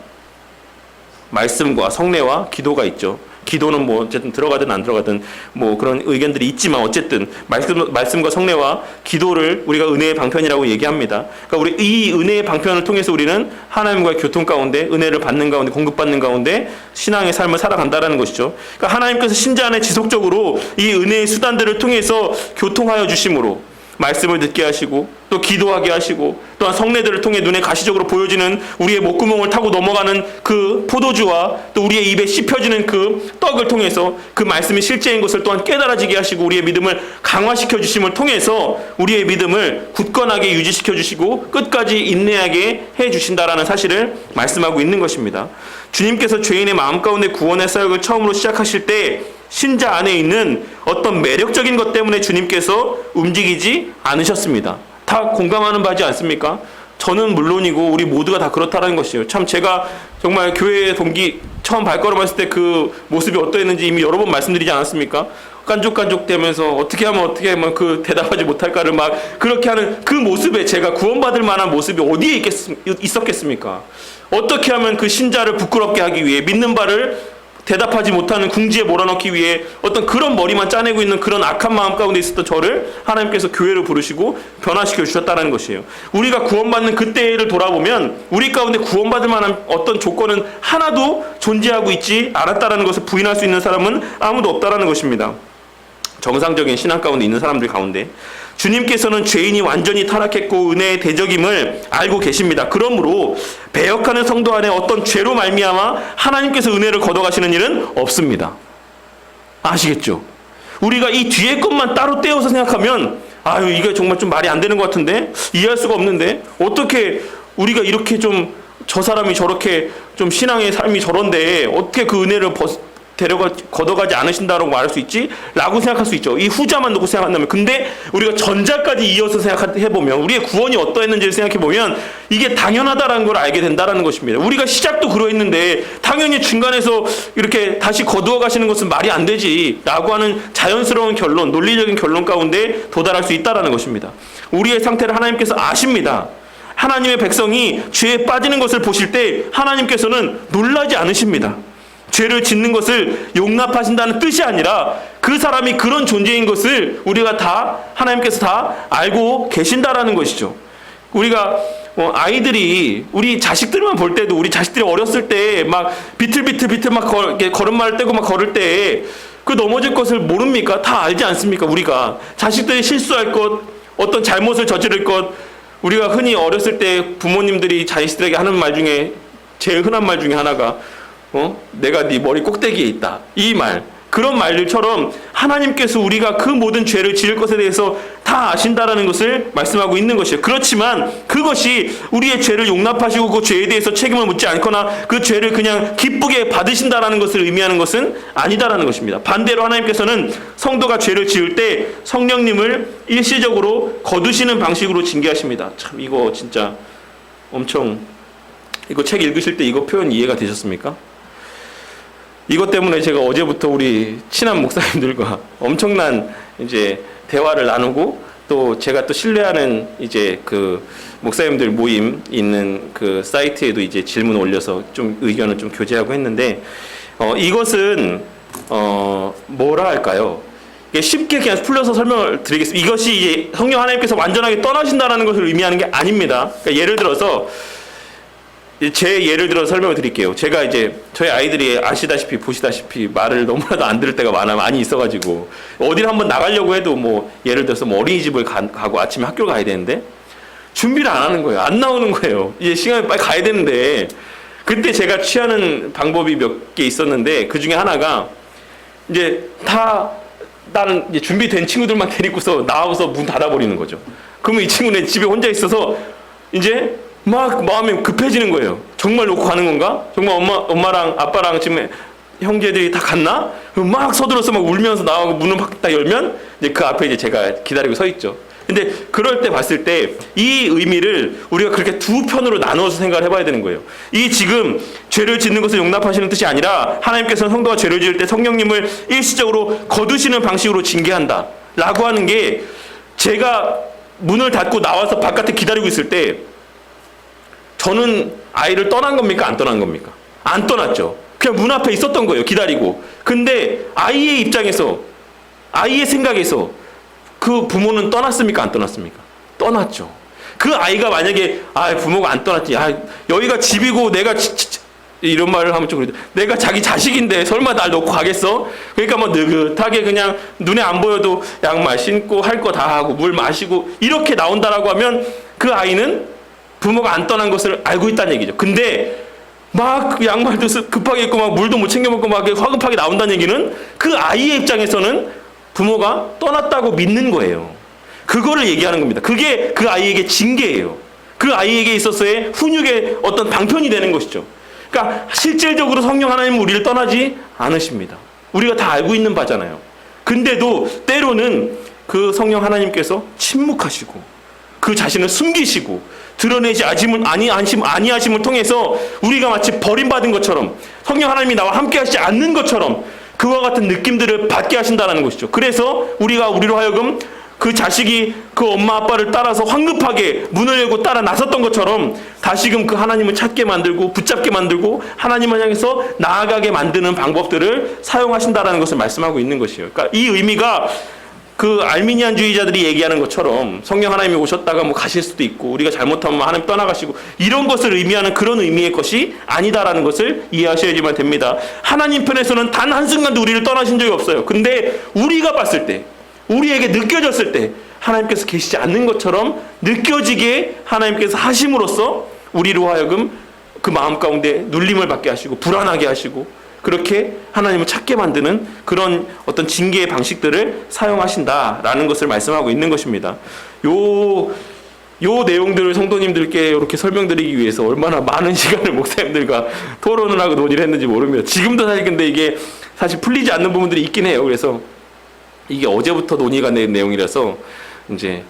Speaker 1: 말씀과 성례와 기도가 있죠. 기도는 뭐 어쨌든 들어가든 안 들어가든 뭐 그런 의견들이 있지만 어쨌든 말씀과 성례와 기도를 우리가 은혜의 방편이라고 얘기합니다. 그러니까 우리 이 은혜의 방편을 통해서 우리는 하나님과의 교통 가운데, 은혜를 받는 가운데, 공급받는 가운데 신앙의 삶을 살아간다라는 것이죠. 그러니까 하나님께서 신자 안에 지속적으로 이 은혜의 수단들을 통해서 교통하여 주심으로 말씀을 듣게 하시고 또 기도하게 하시고 또한 성례들을 통해 눈에 가시적으로 보여지는 우리의 목구멍을 타고 넘어가는 그 포도주와 또 우리의 입에 씹혀지는 그 떡을 통해서 그 말씀이 실제인 것을 또한 깨달아지게 하시고 우리의 믿음을 강화시켜 주심을 통해서 우리의 믿음을 굳건하게 유지시켜 주시고 끝까지 인내하게 해 주신다라는 사실을 말씀하고 있는 것입니다. 주님께서 죄인의 마음 가운데 구원의 사역을 처음으로 시작하실 때 신자 안에 있는 어떤 매력적인 것 때문에 주님께서 움직이지 않으셨습니다. 다 공감하는 바지 않습니까? 저는 물론이고 우리 모두가 다 그렇다는 것이에요. 참 제가 정말 교회 동기 처음 발걸음했을 때 그 모습이 어떠했는지 이미 여러 번 말씀드리지 않았습니까? 깐족깐족대면서 어떻게 하면 그 대답하지 못할까를 막 그렇게 하는 그 모습에 제가 구원받을 만한 모습이 어디에 있었겠습니까? 어떻게 하면 그 신자를 부끄럽게 하기 위해 믿는 바를 대답하지 못하는 궁지에 몰아넣기 위해 어떤 그런 머리만 짜내고 있는 그런 악한 마음 가운데 있었던 저를 하나님께서 교회로 부르시고 변화시켜 주셨다는 것이에요. 우리가 구원받는 그때를 돌아보면 우리 가운데 구원받을 만한 어떤 조건은 하나도 존재하고 있지 않았다는 것을 부인할 수 있는 사람은 아무도 없다는 것입니다. 정상적인 신앙 가운데 있는 사람들 가운데 주님께서는 죄인이 완전히 타락했고 은혜의 대적임을 알고 계십니다. 그러므로 배역하는 성도 안에 어떤 죄로 말미암아 하나님께서 은혜를 걷어가시는 일은 없습니다. 아시겠죠? 우리가 이 뒤에 것만 따로 떼어서 생각하면 아유 이게 정말 좀 말이 안 되는 것 같은데 이해할 수가 없는데 어떻게 우리가 이렇게 좀 저 사람이 저렇게 좀 신앙의 삶이 저런데 어떻게 그 은혜를 걷어가지 않으신다라고 말할 수 있지? 라고 생각할 수 있죠. 이 후자만 놓고 생각한다면. 근데 우리가 전자까지 이어서 생각해보면 우리의 구원이 어떠했는지를 생각해보면 이게 당연하다라는 걸 알게 된다는 것입니다. 우리가 시작도 그러했는데 당연히 중간에서 이렇게 다시 거두어 가시는 것은 말이 안 되지 라고 하는 자연스러운 결론, 논리적인 결론 가운데 도달할 수 있다는 것입니다. 우리의 상태를 하나님께서 아십니다. 하나님의 백성이 죄에 빠지는 것을 보실 때 하나님께서는 놀라지 않으십니다. 죄를 짓는 것을 용납하신다는 뜻이 아니라 그 사람이 그런 존재인 것을 우리가 다 하나님께서 다 알고 계신다라는 것이죠. 우리가 아이들이 우리 자식들만 볼 때도 우리 자식들이 어렸을 때 막 비틀비틀 막 걸음마를 떼고 막 걸을 때 그 넘어질 것을 모릅니까? 다 알지 않습니까? 우리가 자식들이 실수할 것, 어떤 잘못을 저지를 것, 우리가 흔히 어렸을 때 부모님들이 자식들에게 하는 말 중에 제일 흔한 말 중에 하나가 내가 네 머리 꼭대기에 있다. 이 말. 그런 말들처럼 하나님께서 우리가 그 모든 죄를 지을 것에 대해서 다 아신다라는 것을 말씀하고 있는 것이에요. 그렇지만 그것이 우리의 죄를 용납하시고 그 죄에 대해서 책임을 묻지 않거나 그 죄를 그냥 기쁘게 받으신다라는 것을 의미하는 것은 아니다라는 것입니다. 반대로 하나님께서는 성도가 죄를 지을 때 성령님을 일시적으로 거두시는 방식으로 징계하십니다. 참 이거 진짜 엄청 이거 책 읽으실 때 이거 표현 이해가 되셨습니까? 이것 때문에 제가 어제부터 우리 친한 목사님들과 엄청난 이제 대화를 나누고 또 제가 또 신뢰하는 이제 그 목사님들 모임 있는 그 사이트에도 이제 질문 올려서 좀 의견을 좀 교제하고 했는데 이것은 뭐라 할까요? 쉽게 그냥 풀려서 설명을 드리겠습니다. 이것이 이제 성령 하나님께서 완전하게 떠나신다라는 것을 의미하는 게 아닙니다. 그러니까 예를 들어서 제 예를 들어 설명을 드릴게요. 제가 이제 저희 아이들이 아시다시피 보시다시피 말을 너무나도 안 들을 때가 많이 있어가지고 어디를 한번 나가려고 해도 뭐 예를 들어서 뭐 어린이집을 가고 아침에 학교를 가야 되는데 준비를 안 하는 거예요. 안 나오는 거예요. 이제 시간이 빨리 가야 되는데 그때 제가 취하는 방법이 몇 개 있었는데 그 중에 하나가 이제 다른 이제 준비된 친구들만 데리고서 나와서 문 닫아버리는 거죠. 그러면 이 친구는 집에 혼자 있어서 이제 막 마음이 급해지는 거예요. 정말 놓고 가는 건가? 정말 엄마랑 아빠랑 지금 형제들이 다 갔나? 막 서둘러서 막 울면서 나가고 문을 딱 열면 이제 그 앞에 이제 제가 기다리고 서 있죠. 근데 그럴 때 봤을 때 이 의미를 우리가 그렇게 두 편으로 나누어서 생각을 해봐야 되는 거예요. 이 지금 죄를 짓는 것을 용납하시는 뜻이 아니라 하나님께서는 성도가 죄를 지을 때 성령님을 일시적으로 거두시는 방식으로 징계한다 라고 하는 게 제가 문을 닫고 나와서 바깥에 기다리고 있을 때 저는 아이를 떠난 겁니까? 안 떠난 겁니까? 안 떠났죠. 그냥 문 앞에 있었던 거예요. 기다리고. 근데 아이의 입장에서, 아이의 생각에서 그 부모는 떠났습니까? 안 떠났습니까? 떠났죠. 그 아이가 만약에 부모가 안 떠났지. 여기가 집이고 내가 이런 말을 하면 좀 그래도 내가 자기 자식인데 설마 날 놓고 가겠어? 그러니까 뭐 느긋하게 그냥 눈에 안 보여도 양말 신고 할 거 다 하고 물 마시고 이렇게 나온다라고 하면 그 아이는 부모가 안 떠난 것을 알고 있다는 얘기죠. 근데 막 양말도 급하게 입고 막 물도 못 챙겨 먹고 막 화급하게 나온다는 얘기는 그 아이의 입장에서는 부모가 떠났다고 믿는 거예요. 그거를 얘기하는 겁니다. 그게 그 아이에게 징계예요. 그 아이에게 있어서의 훈육의 어떤 방편이 되는 것이죠. 그러니까 실질적으로 성령 하나님은 우리를 떠나지 않으십니다. 우리가 다 알고 있는 바잖아요. 근데도 때로는 그 성령 하나님께서 침묵하시고 그 자신을 숨기시고 드러내지 아니하심을 통해서 우리가 마치 버림받은 것처럼 성령 하나님이 나와 함께 하시지 않는 것처럼 그와 같은 느낌들을 받게 하신다는 것이죠. 그래서 우리로 하여금 그 자식이 그 엄마 아빠를 따라서 황급하게 문을 열고 따라 나섰던 것처럼 다시금 그 하나님을 찾게 만들고 붙잡게 만들고 하나님을 향해서 나아가게 만드는 방법들을 사용하신다라는 것을 말씀하고 있는 것이에요. 그러니까 이 의미가 그 알미니안주의자들이 얘기하는 것처럼 성령 하나님이 오셨다가 뭐 가실 수도 있고 우리가 잘못하면 하나님 떠나가시고 이런 것을 의미하는 그런 의미의 것이 아니다라는 것을 이해하셔야지만 됩니다. 하나님 편에서는 단 한순간도 우리를 떠나신 적이 없어요. 근데 우리가 봤을 때 우리에게 느껴졌을 때 하나님께서 계시지 않는 것처럼 느껴지게 하나님께서 하심으로써 우리로 하여금 그 마음 가운데 눌림을 받게 하시고 불안하게 하시고 그렇게 하나님을 찾게 만드는 그런 어떤 징계의 방식들을 사용하신다라는 것을 말씀하고 있는 것입니다. 요 내용들을 성도님들께 이렇게 설명드리기 위해서 얼마나 많은 시간을 목사님들과 토론을 하고 논의를 했는지 모릅니다. 지금도 사실 근데 이게 사실 풀리지 않는 부분들이 있긴 해요. 그래서 이게 어제부터 논의가 된 내용이라서 이제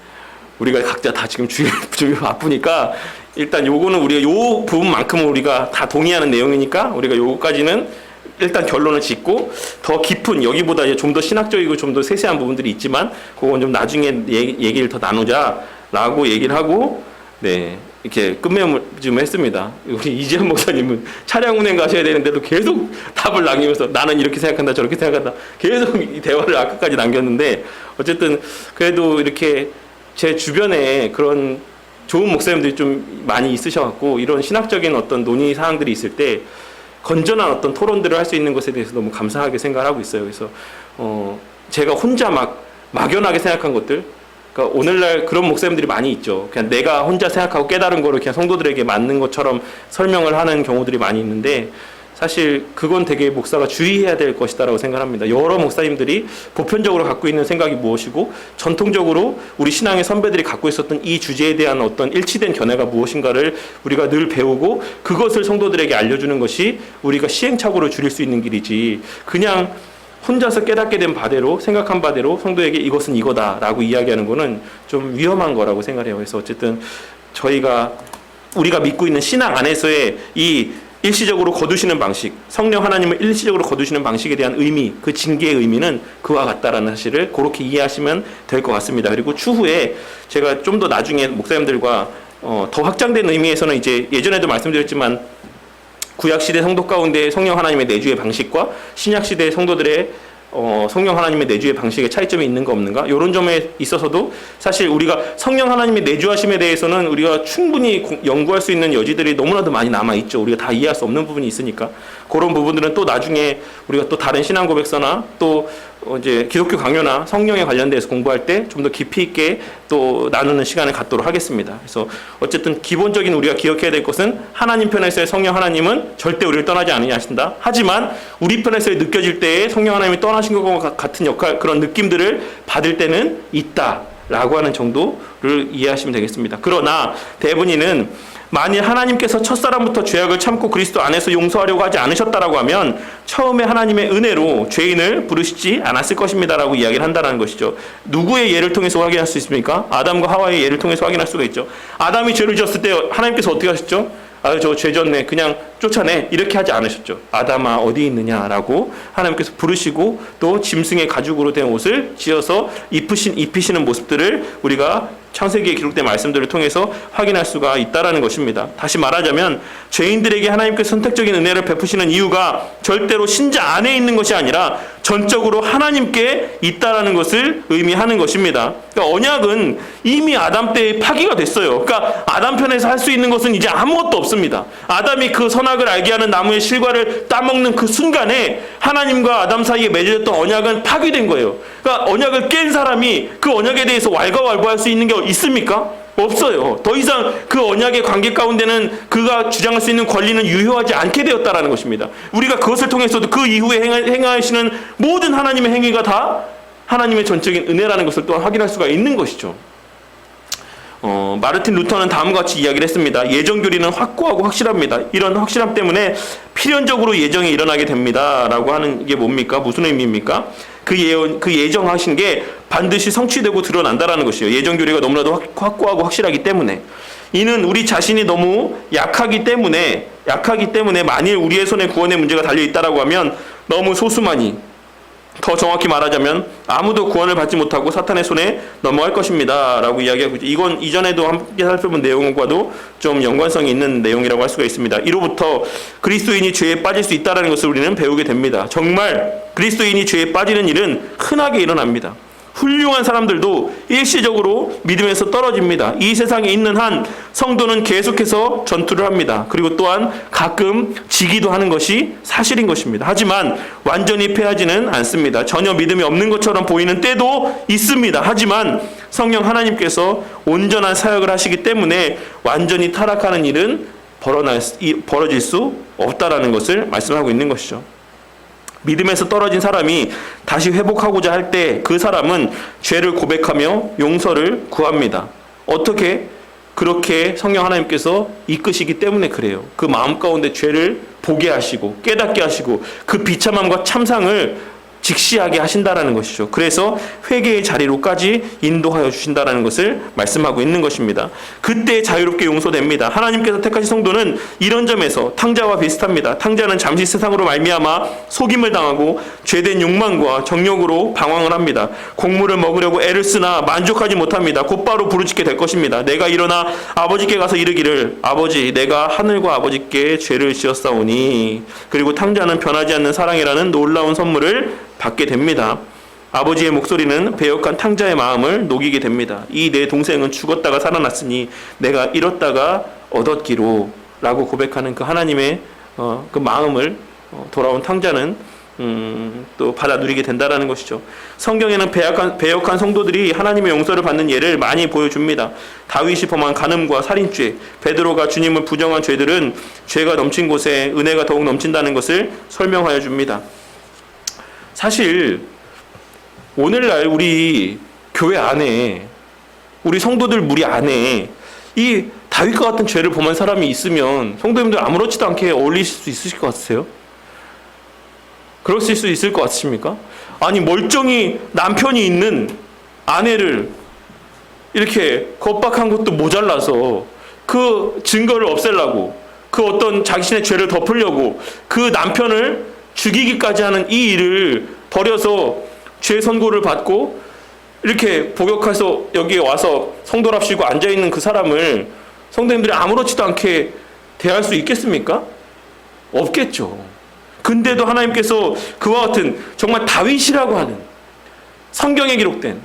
Speaker 1: 우리가 각자 다 지금 주위 바쁘니까 일단 요거는 우리가 요 부분만큼은 우리가 다 동의하는 내용이니까 우리가 요거까지는 일단 결론을 짓고 더 깊은 여기보다 좀 더 신학적이고 좀 더 세세한 부분들이 있지만 그건 좀 나중에 얘기를 더 나누자라고 얘기를 하고 네 이렇게 끝맺음을 좀 했습니다. 우리 이재현 목사님은 차량 운행 가셔야 되는데도 계속 답을 남기면서 나는 이렇게 생각한다 저렇게 생각한다 계속 이 대화를 아까까지 남겼는데 어쨌든 그래도 이렇게 제 주변에 그런 좋은 목사님들이 좀 많이 있으셔갖고 이런 신학적인 어떤 논의 사항들이 있을 때 건전한 어떤 토론들을 할 수 있는 것에 대해서 너무 감사하게 생각하고 있어요. 그래서 제가 혼자 막연하게 생각한 것들, 그러니까 오늘날 그런 목사님들이 많이 있죠. 그냥 내가 혼자 생각하고 깨달은 거를 그냥 성도들에게 맞는 것처럼 설명을 하는 경우들이 많이 있는데 사실 그건 되게 목사가 주의해야 될 것이다라고 생각합니다. 여러 목사님들이 보편적으로 갖고 있는 생각이 무엇이고 전통적으로 우리 신앙의 선배들이 갖고 있었던 이 주제에 대한 어떤 일치된 견해가 무엇인가를 우리가 늘 배우고 그것을 성도들에게 알려주는 것이 우리가 시행착오를 줄일 수 있는 길이지 그냥 혼자서 깨닫게 된 바대로 생각한 바대로 성도에게 이것은 이거다라고 이야기하는 거는 좀 위험한 거라고 생각해요. 그래서 어쨌든 우리가 믿고 있는 신앙 안에서의 이 일시적으로 거두시는 방식, 성령 하나님을 일시적으로 거두시는 방식에 대한 의미, 그 징계의 의미는 그와 같다라는 사실을 그렇게 이해하시면 될 것 같습니다. 그리고 추후에 제가 좀 더 나중에 목사님들과 더 확장된 의미에서는 이제 예전에도 말씀드렸지만 구약시대 성도 가운데 성령 하나님의 내주의 방식과 신약시대 성도들의 성령 하나님의 내주의 방식에 차이점이 있는가 없는가 이런 점에 있어서도 사실 우리가 성령 하나님의 내주하심에 대해서는 우리가 충분히 연구할 수 있는 여지들이 너무나도 많이 남아있죠. 우리가 다 이해할 수 없는 부분이 있으니까 그런 부분들은 또 나중에 우리가 또 다른 신앙 고백서나 또 이제 기독교 강요나 성령에 관련돼서 공부할 때 좀 더 깊이 있게 또 나누는 시간을 갖도록 하겠습니다. 그래서 어쨌든 기본적인 우리가 기억해야 될 것은 하나님 편에서의 성령 하나님은 절대 우리를 떠나지 않으신다. 하지만 우리 편에서 느껴질 때에 성령 하나님이 떠나신 것과 같은 역할 그런 느낌들을 받을 때는 있다라고 하는 정도를 이해하시면 되겠습니다. 그러나 대부분은 만일 하나님께서 첫사람부터 죄악을 참고 그리스도 안에서 용서하려고 하지 않으셨다라고 하면 처음에 하나님의 은혜로 죄인을 부르시지 않았을 것입니다라고 이야기를 한다는 것이죠. 누구의 예를 통해서 확인할 수 있습니까? 아담과 하와의 예를 통해서 확인할 수가 있죠. 아담이 죄를 지었을 때 하나님께서 어떻게 하셨죠? 저 죄 졌네 그냥 쫓아내 이렇게 하지 않으셨죠. 아담아 어디 있느냐라고 하나님께서 부르시고 또 짐승의 가죽으로 된 옷을 지어서 입히시는 모습들을 우리가 창세기에 기록된 말씀들을 통해서 확인할 수가 있다라는 것입니다. 다시 말하자면 죄인들에게 하나님께서 선택적인 은혜를 베푸시는 이유가 절대로 신자 안에 있는 것이 아니라 전적으로 하나님께 있다라는 것을 의미하는 것입니다. 그러니까 언약은 이미 아담 때에 파기가 됐어요. 그러니까 아담 편에서 할 수 있는 것은 이제 아무것도 없습니다. 아담이 그 선악을 알게 하는 나무의 실과를 따먹는 그 순간에 하나님과 아담 사이에 맺어졌던 언약은 파기된 거예요. 그러니까 언약을 깬 사람이 그 언약에 대해서 왈가왈부할 수 있는 게 있습니까? 없어요. 더 이상 그 언약의 관계 가운데는 그가 주장할 수 있는 권리는 유효하지 않게 되었다라는 것입니다. 우리가 그것을 통해서도 그 이후에 행하시는 모든 하나님의 행위가 다 하나님의 전적인 은혜라는 것을 또한 확인할 수가 있는 것이죠. 마르틴 루터는 다음과 같이 이야기를 했습니다. 예정교리는 확고하고 확실합니다. 이런 확실함 때문에 필연적으로 예정이 일어나게 됩니다. 라고 하는 게 뭡니까? 무슨 의미입니까? 그 예정하신 게 반드시 성취되고 드러난다라는 것이에요. 예정교리가 너무나도 확고하고 확실하기 때문에. 이는 우리 자신이 너무 약하기 때문에 만일 우리의 손에 구원의 문제가 달려있다라고 하면 너무 소수만이, 더 정확히 말하자면 아무도 구원을 받지 못하고 사탄의 손에 넘어갈 것입니다. 라고 이야기하고 있죠. 이건 이전에도 함께 살펴본 내용과도 좀 연관성이 있는 내용이라고 할 수가 있습니다. 이로부터 그리스도인이 죄에 빠질 수 있다는 것을 우리는 배우게 됩니다. 정말 그리스도인이 죄에 빠지는 일은 흔하게 일어납니다. 훌륭한 사람들도 일시적으로 믿음에서 떨어집니다. 이 세상에 있는 한 성도는 계속해서 전투를 합니다. 그리고 또한 가끔 지기도 하는 것이 사실인 것입니다. 하지만 완전히 패하지는 않습니다. 전혀 믿음이 없는 것처럼 보이는 때도 있습니다. 하지만 성령 하나님께서 온전한 사역을 하시기 때문에 완전히 타락하는 일은 벌어질 수 없다라는 것을 말씀하고 있는 것이죠. 믿음에서 떨어진 사람이 다시 회복하고자 할 때 그 사람은 죄를 고백하며 용서를 구합니다. 어떻게? 그렇게 성령 하나님께서 이끄시기 때문에 그래요. 그 마음 가운데 죄를 보게 하시고 깨닫게 하시고 그 비참함과 참상을 직시하게 하신다라는 것이죠. 그래서 회개의 자리로까지 인도하여 주신다라는 것을 말씀하고 있는 것입니다. 그때 자유롭게 용서됩니다. 하나님께서 택하신 성도는 이런 점에서 탕자와 비슷합니다. 탕자는 잠시 세상으로 말미암아 속임을 당하고 죄된 욕망과 정욕으로 방황을 합니다. 곡물을 먹으려고 애를 쓰나 만족하지 못합니다. 곧바로 부르짖게 될 것입니다. 내가 일어나 아버지께 가서 이르기를 아버지 내가 하늘과 아버지께 죄를 지었사오니. 그리고 탕자는 변하지 않는 사랑이라는 놀라운 선물을 받게 됩니다. 아버지의 목소리는 배역한 탕자의 마음을 녹이게 됩니다. 이 내 동생은 죽었다가 살아났으니 내가 잃었다가 얻었기로 라고 고백하는 그 하나님의 그 마음을 돌아온 탕자는 또 받아 누리게 된다라는 것이죠. 성경에는 배역한 성도들이 하나님의 용서를 받는 예를 많이 보여줍니다. 다윗이 범한 간음과 살인죄, 베드로가 주님을 부정한 죄들은 죄가 넘친 곳에 은혜가 더욱 넘친다는 것을 설명하여 줍니다. 사실 오늘날 우리 교회 안에, 우리 성도들 무리 안에 이 다윗과 같은 죄를 범한 사람이 있으면 성도님들 아무렇지도 않게 어울리실 수 있으실 것 같으세요? 그러실 수 있을 것 같으십니까? 아니 멀쩡히 남편이 있는 아내를 이렇게 겁박한 것도 모자라서 그 증거를 없애려고, 그 어떤 자신의 죄를 덮으려고 그 남편을 죽이기까지 하는 이 일을 벌여서 죄 선고를 받고 이렇게 복역해서 여기에 와서 성도랍시고 앉아있는 그 사람을 성도님들이 아무렇지도 않게 대할 수 있겠습니까? 없겠죠. 근데도 하나님께서 그와 같은 정말 다윗이라고 하는 성경에 기록된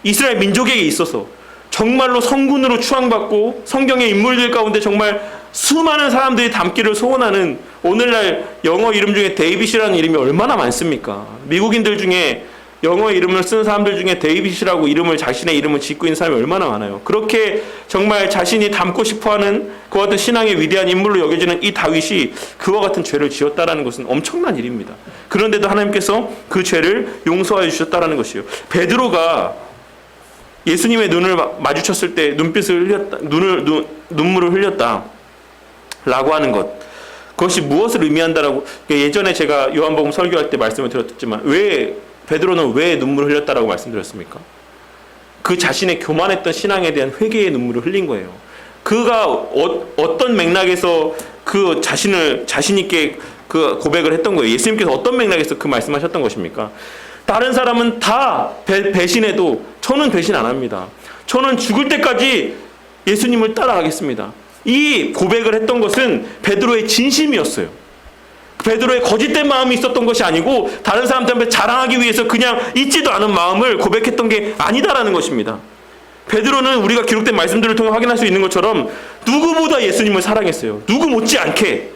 Speaker 1: 이스라엘 민족에게 있어서 정말로 성군으로 추앙받고 성경의 인물들 가운데 정말 수많은 사람들이 닮기를 소원하는, 오늘날 영어 이름 중에 데이빗이라는 이름이 얼마나 많습니까? 미국인들 중에 영어 이름을 쓰는 사람들 중에 데이빗이라고 자신의 이름을 짓고 있는 사람이 얼마나 많아요. 그렇게 정말 자신이 닮고 싶어하는 그와 같은 신앙의 위대한 인물로 여겨지는 이 다윗이 그와 같은 죄를 지었다라는 것은 엄청난 일입니다. 그런데도 하나님께서 그 죄를 용서하여 주셨다라는 것이에요. 베드로가 예수님의 눈을 마주쳤을 때 눈물을 흘렸다 라고 하는 것, 그것이 무엇을 의미한다라고, 예전에 제가 요한복음 설교할 때 말씀을 드렸지만 베드로는 왜 눈물을 흘렸다라고 말씀드렸습니까? 그 자신의 교만했던 신앙에 대한 회개의 눈물을 흘린 거예요. 그가 어떤 맥락에서 그 자신 있게 그 고백을 했던 거예요. 예수님께서 어떤 맥락에서 그 말씀하셨던 것입니까? 다른 사람은 다 배신해도 저는 배신 안 합니다. 저는 죽을 때까지 예수님을 따라가겠습니다. 이 고백을 했던 것은 베드로의 진심이었어요. 베드로의 거짓된 마음이 있었던 것이 아니고 다른 사람들 앞에 자랑하기 위해서 그냥 있지도 않은 마음을 고백했던 게 아니다라는 것입니다. 베드로는 우리가 기록된 말씀들을 통해 확인할 수 있는 것처럼 누구보다 예수님을 사랑했어요. 누구 못지않게.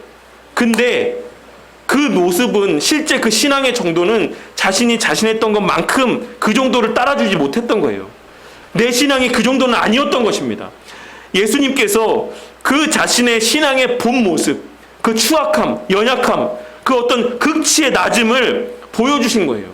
Speaker 1: 근데 그 모습은 실제 그 신앙의 정도는 자신이 자신했던 것만큼 그 정도를 따라주지 못했던 거예요. 내 신앙이 그 정도는 아니었던 것입니다. 예수님께서 그 자신의 신앙의 본 모습, 그 추악함, 연약함, 그 어떤 극치의 낮음을 보여주신 거예요.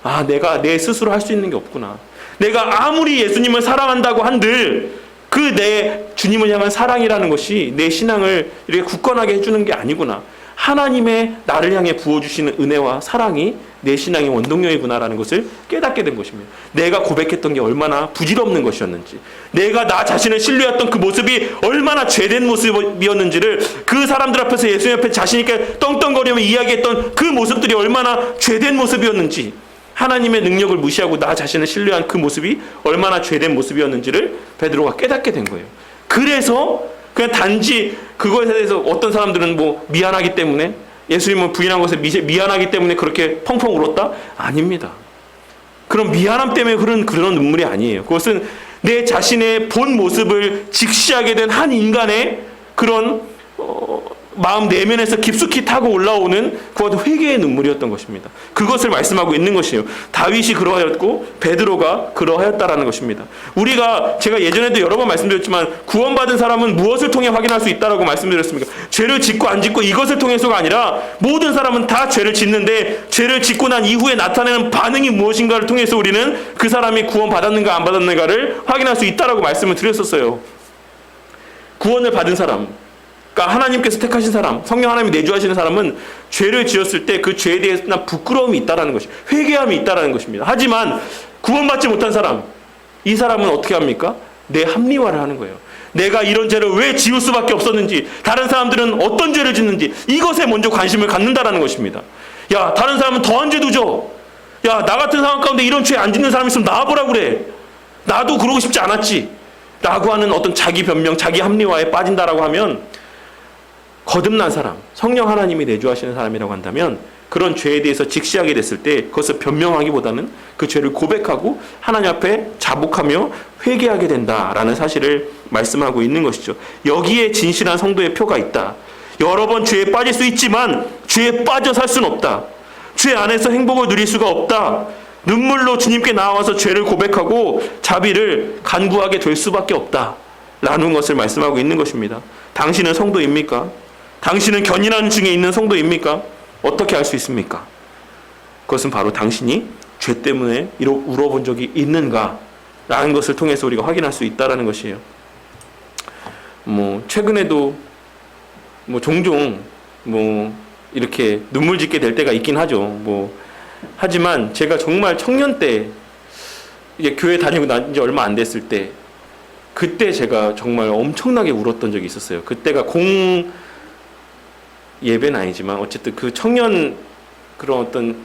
Speaker 1: 아, 내가 내 스스로 할 수 있는 게 없구나. 내가 아무리 예수님을 사랑한다고 한들 그 내 주님을 향한 사랑이라는 것이 내 신앙을 이렇게 굳건하게 해주는 게 아니구나. 하나님의 나를 향해 부어주시는 은혜와 사랑이 내 신앙의 원동력이구나라는 것을 깨닫게 된 것입니다. 내가 고백했던 게 얼마나 부질없는 것이었는지, 내가 나 자신을 신뢰했던 그 모습이 얼마나 죄된 모습이었는지를 그 사람들 앞에서 예수님 앞에 자신 있게 떵떵거리며 이야기했던 그 모습들이 얼마나 죄된 모습이었는지, 하나님의 능력을 무시하고 나 자신을 신뢰한 그 모습이 얼마나 죄된 모습이었는지를 베드로가 깨닫게 된 거예요. 그래서 그냥 단지 그거에 대해서 어떤 사람들은 뭐 미안하기 때문에, 예수님을 부인한 것에 미안하기 때문에 그렇게 펑펑 울었다? 아닙니다. 그런 미안함 때문에 흐른 그런 눈물이 아니에요. 그것은 내 자신의 본 모습을 직시하게 된 한 인간의 그런 마음 내면에서 깊숙이 타고 올라오는 그것도 회개의 눈물이었던 것입니다. 그것을 말씀하고 있는 것이에요. 다윗이 그러하였고 베드로가 그러하였다라는 것입니다. 우리가 제가 예전에도 여러 번 말씀드렸지만 구원받은 사람은 무엇을 통해 확인할 수 있다라고 말씀드렸습니까? 죄를 짓고 안 짓고 이것을 통해서가 아니라 모든 사람은 다 죄를 짓는데 죄를 짓고 난 이후에 나타내는 반응이 무엇인가를 통해서 우리는 그 사람이 구원받았는가 안 받았는가를 확인할 수 있다라고 말씀을 드렸었어요. 구원을 받은 사람, 그러니까 하나님께서 택하신 사람, 성령 하나님이 내주하시는 사람은 죄를 지었을 때 그 죄에 대해서 부끄러움이 있다라는 것이, 회개함이 있다라는 것입니다. 하지만 구원받지 못한 사람, 이 사람은 어떻게 합니까? 내 합리화를 하는 거예요. 내가 이런 죄를 왜 지을 수밖에 없었는지, 다른 사람들은 어떤 죄를 짓는지 이것에 먼저 관심을 갖는다라는 것입니다. 야, 다른 사람은 더한 죄도 져. 야, 나 같은 상황 가운데 이런 죄 안 짓는 사람 있으면 나와보라 그래. 나도 그러고 싶지 않았지. 라고 하는 어떤 자기 변명, 자기 합리화에 빠진다라고 하면, 거듭난 사람, 성령 하나님이 내주하시는 사람이라고 한다면 그런 죄에 대해서 직시하게 됐을 때 그것을 변명하기보다는 그 죄를 고백하고 하나님 앞에 자복하며 회개하게 된다라는 사실을 말씀하고 있는 것이죠. 여기에 진실한 성도의 표가 있다. 여러 번 죄에 빠질 수 있지만 죄에 빠져 살 수는 없다. 죄 안에서 행복을 누릴 수가 없다. 눈물로 주님께 나와서 죄를 고백하고 자비를 간구하게 될 수밖에 없다. 라는 것을 말씀하고 있는 것입니다. 당신은 성도입니까? 당신은 견인하는 중에 있는 성도입니까? 어떻게 알 수 있습니까? 그것은 바로 당신이 죄 때문에 울어본 적이 있는가? 라는 것을 통해서 우리가 확인할 수 있다는 것이에요. 최근에도 종종 이렇게 눈물 짓게 될 때가 있긴 하죠. 하지만 제가 정말 청년 때 이제 교회 다니고 난 지 얼마 안 됐을 때, 그때 제가 정말 엄청나게 울었던 적이 있었어요. 그때가 예배는 아니지만 어쨌든 그 청년 그런 어떤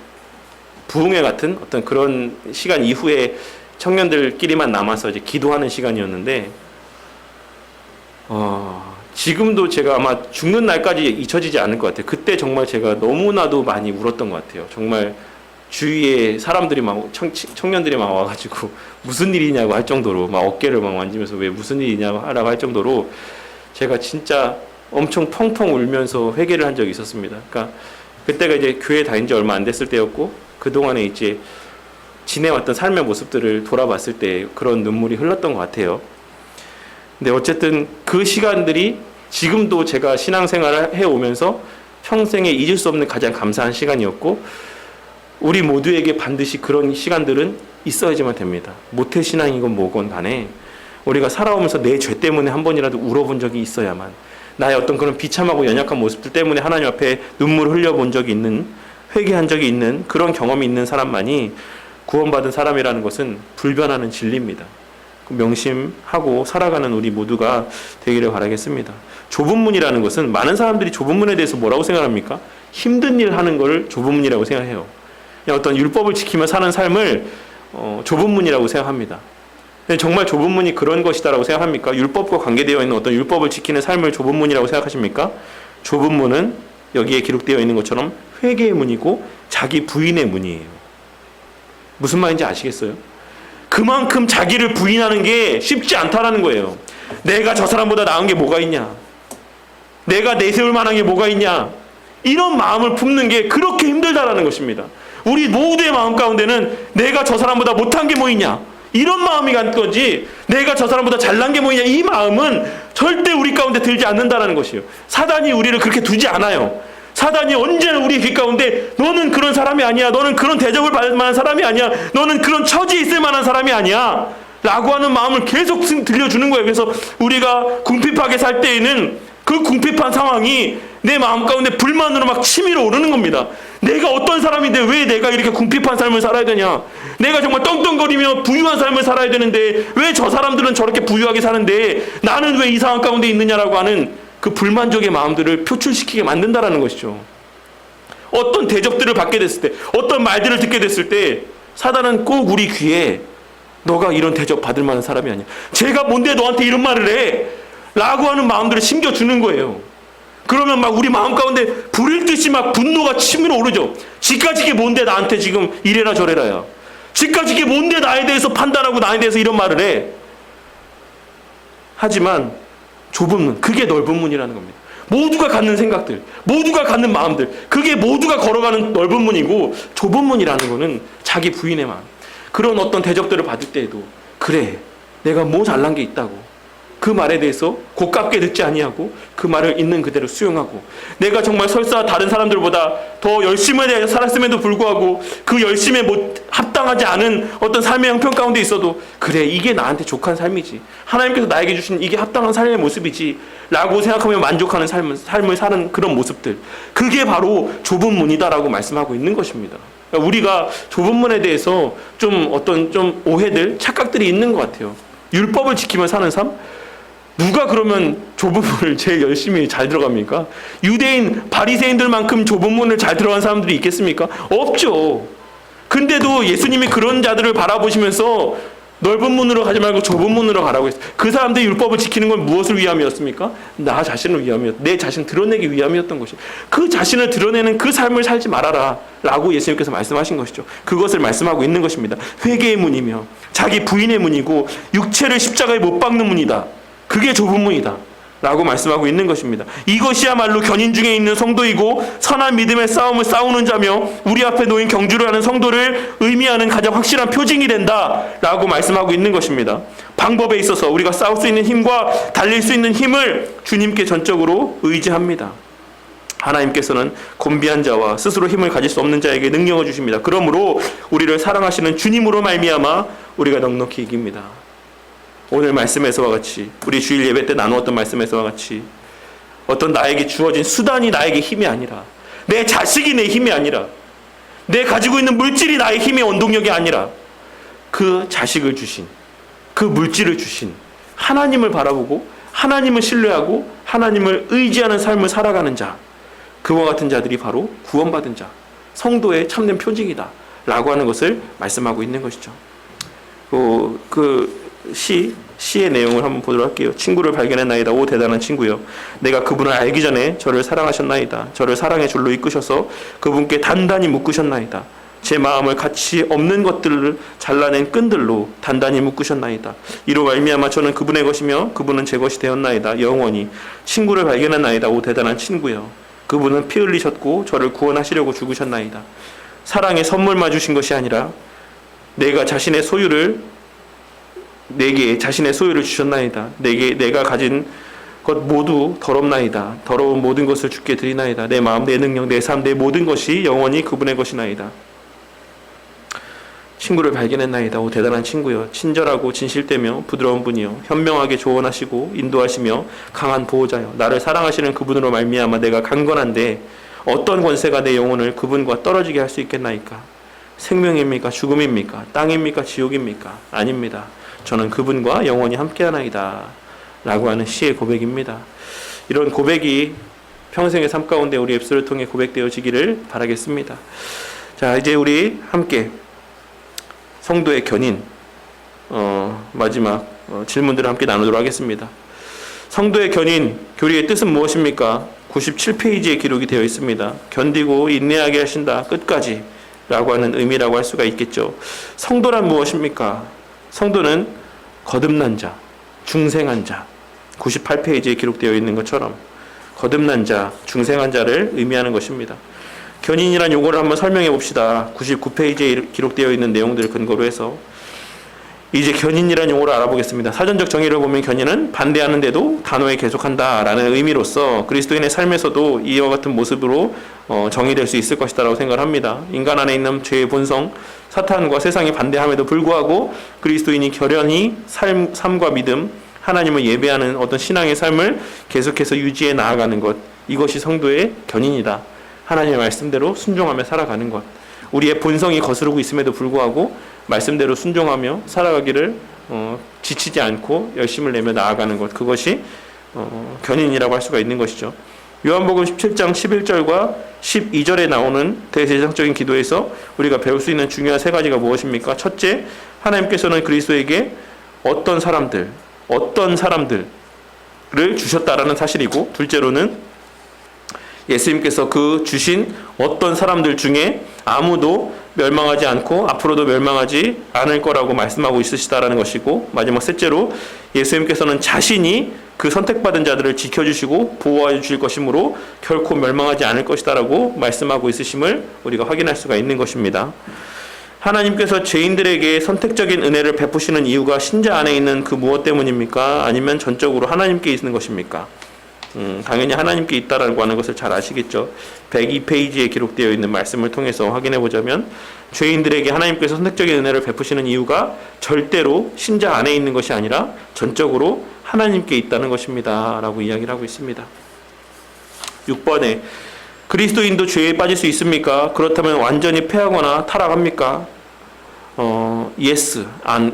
Speaker 1: 부흥회 같은 어떤 그런 시간 이후에 청년들끼리만 남아서 이제 기도하는 시간이었는데, 지금도 제가 아마 죽는 날까지 잊혀지지 않을 것 같아요. 그때 정말 제가 너무나도 많이 울었던 것 같아요. 정말 주위에 사람들이 청년들이 막 와가지고 무슨 일이냐고 할 정도로 막 어깨를 막 만지면서 왜 무슨 일이냐고 하라고 할 정도로 제가 진짜 엄청 펑펑 울면서 회개를 한 적이 있었습니다. 그러니까 그때가 이제 교회 다닌 지 얼마 안 됐을 때였고, 그동안에 이제 지내왔던 삶의 모습들을 돌아봤을 때 그런 눈물이 흘렀던 것 같아요. 근데 어쨌든 그 시간들이 지금도 제가 신앙생활을 해오면서 평생에 잊을 수 없는 가장 감사한 시간이었고, 우리 모두에게 반드시 그런 시간들은 있어야지만 됩니다. 모태신앙이건 뭐건 간에 우리가 살아오면서 내 죄 때문에 한 번이라도 울어본 적이 있어야만, 나의 어떤 그런 비참하고 연약한 모습들 때문에 하나님 앞에 눈물을 흘려본 적이 있는, 회개한 적이 있는 그런 경험이 있는 사람만이 구원받은 사람이라는 것은 불변하는 진리입니다. 명심하고 살아가는 우리 모두가 되기를 바라겠습니다. 좁은 문이라는 것은, 많은 사람들이 좁은 문에 대해서 뭐라고 생각합니까? 힘든 일 하는 걸 좁은 문이라고 생각해요. 어떤 율법을 지키며 사는 삶을 좁은 문이라고 생각합니다. 정말 좁은 문이 그런 것이다라고 생각합니까? 율법과 관계되어 있는 어떤 율법을 지키는 삶을 좁은 문이라고 생각하십니까? 좁은 문은 여기에 기록되어 있는 것처럼 회개의 문이고 자기 부인의 문이에요. 무슨 말인지 아시겠어요? 그만큼 자기를 부인하는 게 쉽지 않다라는 거예요. 내가 저 사람보다 나은 게 뭐가 있냐? 내가 내세울 만한 게 뭐가 있냐? 이런 마음을 품는 게 그렇게 힘들다라는 것입니다. 우리 모두의 마음 가운데는 내가 저 사람보다 못한 게 뭐 있냐? 이런 마음이 간 거지, 내가 저 사람보다 잘난 게 뭐 있냐? 이 마음은 절대 우리 가운데 들지 않는다라는 것이에요. 사단이 우리를 그렇게 두지 않아요. 사단이 언제나 우리 귀 가운데 너는 그런 사람이 아니야, 너는 그런 대접을 받을 만한 사람이 아니야, 너는 그런 처지에 있을 만한 사람이 아니야 라고 하는 마음을 계속 들려주는 거예요. 그래서 우리가 궁핍하게 살 때에는 그 궁핍한 상황이 내 마음 가운데 불만으로 막 치밀어 오르는 겁니다. 내가 어떤 사람인데 왜 내가 이렇게 궁핍한 삶을 살아야 되냐? 내가 정말 떵떵거리며 부유한 삶을 살아야 되는데 왜 저 사람들은 저렇게 부유하게 사는데 나는 왜 이 상황 가운데 있느냐라고 하는 그 불만족의 마음들을 표출시키게 만든다라는 것이죠. 어떤 대접들을 받게 됐을 때, 어떤 말들을 듣게 됐을 때 사단은 꼭 우리 귀에 너가 이런 대접 받을 만한 사람이 아니야, 제가 뭔데 너한테 이런 말을 해? 라고 하는 마음들을 심겨주는 거예요. 그러면 막 우리 마음 가운데 불일 듯이 막 분노가 치밀어 오르죠. 지까지 게 뭔데 나한테 지금 이래라 저래라야. 지까지 게 뭔데 나에 대해서 판단하고 나에 대해서 이런 말을 해. 하지만 좁은 문, 그게 넓은 문이라는 겁니다. 모두가 갖는 생각들, 모두가 갖는 마음들, 그게 모두가 걸어가는 넓은 문이고, 좁은 문이라는 거는 자기 부인의 마음. 그런 어떤 대접들을 받을 때에도 그래, 내가 뭐 잘난 게 있다고 그 말에 대해서 고깝게 듣지 아니하고 그 말을 있는 그대로 수용하고, 내가 정말 설사 다른 사람들보다 더 열심히 살았음에도 불구하고 그 열심에 못 합당하지 않은 어떤 삶의 형편 가운데 있어도 그래, 이게 나한테 족한 삶이지, 하나님께서 나에게 주신 이게 합당한 삶의 모습이지 라고 생각하며 만족하는 삶을 사는 그런 모습들, 그게 바로 좁은 문이다라고 말씀하고 있는 것입니다. 우리가 좁은 문에 대해서 좀 어떤 좀 오해들, 착각들이 있는 것 같아요. 율법을 지키며 사는 삶? 누가 그러면 좁은 문을 제일 열심히 잘 들어갑니까? 유대인 바리새인들만큼 좁은 문을 잘 들어간 사람들이 있겠습니까? 없죠. 근데도 예수님이 그런 자들을 바라보시면서 넓은 문으로 가지 말고 좁은 문으로 가라고 했어요. 그 사람들이 율법을 지키는 건 무엇을 위함이었습니까? 나 자신을 위함이었, 내 자신 드러내기 위함이었던 것이. 그 자신을 드러내는 그 삶을 살지 말아라 라고 예수님께서 말씀하신 것이죠. 그것을 말씀하고 있는 것입니다. 회개의 문이며 자기 부인의 문이고 육체를 십자가에 못 박는 문이다. 그게 좁은 문이다 라고 말씀하고 있는 것입니다. 이것이야말로 견인 중에 있는 성도이고 선한 믿음의 싸움을 싸우는 자며 우리 앞에 놓인 경주를 하는 성도를 의미하는 가장 확실한 표징이 된다 라고 말씀하고 있는 것입니다. 방법에 있어서 우리가 싸울 수 있는 힘과 달릴 수 있는 힘을 주님께 전적으로 의지합니다. 하나님께서는 곤비한 자와 스스로 힘을 가질 수 없는 자에게 능력을 주십니다. 그러므로 우리를 사랑하시는 주님으로 말미암아 우리가 넉넉히 이깁니다. 오늘 말씀에서와 같이, 우리 주일 예배 때 나누었던 말씀에서와 같이, 어떤 나에게 주어진 수단이 나에게 힘이 아니라, 내 자식이 내 힘이 아니라, 내 가지고 있는 물질이 나의 힘의 원동력이 아니라, 그 자식을 주신, 그 물질을 주신 하나님을 바라보고 하나님을 신뢰하고 하나님을 의지하는 삶을 살아가는 자, 그와 같은 자들이 바로 구원받은 자, 성도의 참된 표징이다 라고 하는 것을 말씀하고 있는 것이죠. 시의 내용을 한번 보도록 할게요. 친구를 발견했나이다. 오 대단한 친구여, 내가 그분을 알기 전에 저를 사랑하셨나이다. 저를 사랑의 줄로 이끄셔서 그분께 단단히 묶으셨나이다. 제 마음을 가치 없는 것들을 잘라낸 끈들로 단단히 묶으셨나이다. 이로 말미암아 저는 그분의 것이며 그분은 제 것이 되었나이다. 영원히 친구를 발견했나이다. 오 대단한 친구여, 그분은 피 흘리셨고 저를 구원하시려고 죽으셨나이다. 사랑의 선물만 주신 것이 아니라 내게 자신의 소유를 주셨나이다. 내가 가진 것 모두 더럽나이다. 더러운 모든 것을 주께 드리나이다. 내 마음, 내 능력, 내 삶, 내 모든 것이 영원히 그분의 것이나이다. 친구를 발견했나이다. 오 대단한 친구여, 친절하고 진실되며 부드러운 분이여, 현명하게 조언하시고 인도하시며 강한 보호자여, 나를 사랑하시는 그분으로 말미암아 내가 강건한데 어떤 권세가 내 영혼을 그분과 떨어지게 할 수 있겠나이까? 생명입니까? 죽음입니까? 땅입니까? 지옥입니까? 아닙니다. 저는 그분과 영원히 함께하나이다 라고 하는 시의 고백입니다. 이런 고백이 평생의 삶 가운데 우리 앱스를 통해 고백되어지기를 바라겠습니다. 자, 이제 우리 함께 성도의 견인, 마지막 질문들을 함께 나누도록 하겠습니다. 성도의 견인, 교리의 뜻은 무엇입니까? 97페이지에 기록이 되어 있습니다. 견디고 인내하게 하신다. 끝까지 라고 하는 의미라고 할 수가 있겠죠. 성도란 무엇입니까? 성도는 거듭난 자, 중생한 자, 98페이지에 기록되어 있는 것처럼 거듭난 자, 중생한 자를 의미하는 것입니다. 견인이란 용어를 한번 설명해 봅시다. 99페이지에 기록되어 있는 내용들을 근거로 해서 이제 견인이란 용어를 알아보겠습니다. 사전적 정의를 보면 견인은 반대하는데도 단호히 계속한다 라는 의미로서 그리스도인의 삶에서도 이와 같은 모습으로 정의될 수 있을 것이다 라고 생각을 합니다. 인간 안에 있는 죄의 본성, 사탄과 세상이 반대함에도 불구하고 그리스도인이 결연히 삶과 믿음, 하나님을 예배하는 어떤 신앙의 삶을 계속해서 유지해 나아가는 것, 이것이 성도의 견인이다. 하나님의 말씀대로 순종하며 살아가는 것, 우리의 본성이 거스르고 있음에도 불구하고 말씀대로 순종하며 살아가기를 지치지 않고 열심을 내며 나아가는 것, 그것이 견인이라고 할 수가 있는 것이죠. 요한복음 17장 11절과 12절에 나오는 대제사장적인 기도에서 우리가 배울 수 있는 중요한 세 가지가 무엇입니까? 첫째, 하나님께서는 그리스도에게 어떤 사람들을 주셨다라는 사실이고, 둘째로는 예수님께서 그 주신 어떤 사람들 중에 아무도 멸망하지 않고 앞으로도 멸망하지 않을 거라고 말씀하고 있으시다라는 것이고, 마지막 셋째로 예수님께서는 자신이 그 선택받은 자들을 지켜주시고 보호해 주실 것이므로 결코 멸망하지 않을 것이다라고 말씀하고 있으심을 우리가 확인할 수가 있는 것입니다. 하나님께서 죄인들에게 선택적인 은혜를 베푸시는 이유가 신자 안에 있는 그 무엇 때문입니까? 아니면 전적으로 하나님께 있는 것입니까? 당연히 하나님께 있다라고 하는 것을 잘 아시겠죠. 102페이지에 기록되어 있는 말씀을 통해서 확인해 보자면 죄인들에게 하나님께서 선택적인 은혜를 베푸시는 이유가 절대로 신자 안에 있는 것이 아니라 전적으로 하나님께 있다는 것입니다 라고 이야기를 하고 있습니다. 6번에 그리스도인도 죄에 빠질 수 있습니까? 그렇다면 완전히 패하거나 타락합니까? yes,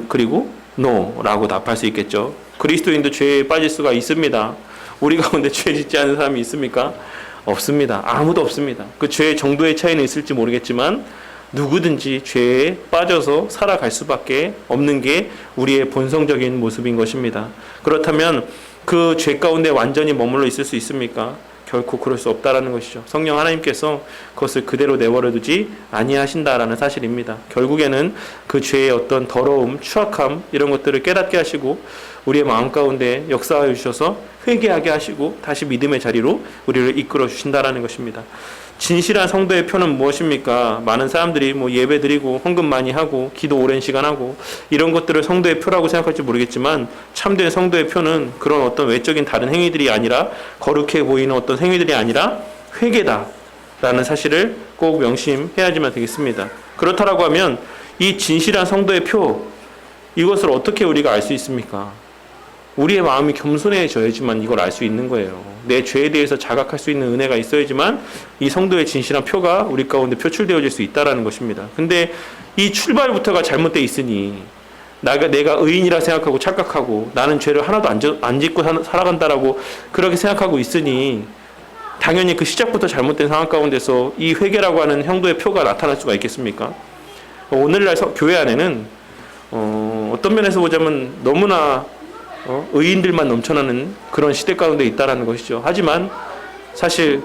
Speaker 1: 그리고 no 라고 답할 수 있겠죠. 그리스도인도 죄에 빠질 수가 있습니다. 우리 가운데 죄 짓지 않은 사람이 있습니까? 없습니다. 아무도 없습니다. 그 죄의 정도의 차이는 있을지 모르겠지만 누구든지 죄에 빠져서 살아갈 수밖에 없는 게 우리의 본성적인 모습인 것입니다. 그렇다면 그 죄 가운데 완전히 머물러 있을 수 있습니까? 결코 그럴 수 없다라는 것이죠. 성령 하나님께서 그것을 그대로 내버려 두지 아니하신다라는 사실입니다. 결국에는 그 죄의 어떤 더러움, 추악함 이런 것들을 깨닫게 하시고 우리의 마음 가운데 역사하여 주셔서 회개하게 하시고 다시 믿음의 자리로 우리를 이끌어 주신다라는 것입니다. 진실한 성도의 표는 무엇입니까? 많은 사람들이 예배 드리고 헌금 많이 하고 기도 오랜 시간 하고 이런 것들을 성도의 표라고 생각할지 모르겠지만 참된 성도의 표는 그런 어떤 외적인 다른 행위들이 아니라 거룩해 보이는 어떤 행위들이 아니라 회개다라는 사실을 꼭 명심해야지만 되겠습니다. 그렇다라고 하면 이 진실한 성도의 표, 이것을 어떻게 우리가 알 수 있습니까? 우리의 마음이 겸손해져야지만 이걸 알 수 있는 거예요. 내 죄에 대해서 자각할 수 있는 은혜가 있어야지만 이 성도의 진실한 표가 우리 가운데 표출되어질 수 있다는 것입니다. 근데 이 출발부터가 잘못되어 있으니 내가 의인이라 생각하고 착각하고 나는 죄를 하나도 안 짓고 살아간다라고 그렇게 생각하고 있으니 당연히 그 시작부터 잘못된 상황 가운데서 이 회개라고 하는 형도의 표가 나타날 수가 있겠습니까? 오늘날 교회 안에는 어떤 면에서 보자면 너무나 의인들만 넘쳐나는 그런 시대 가운데 있다라는 것이죠. 하지만 사실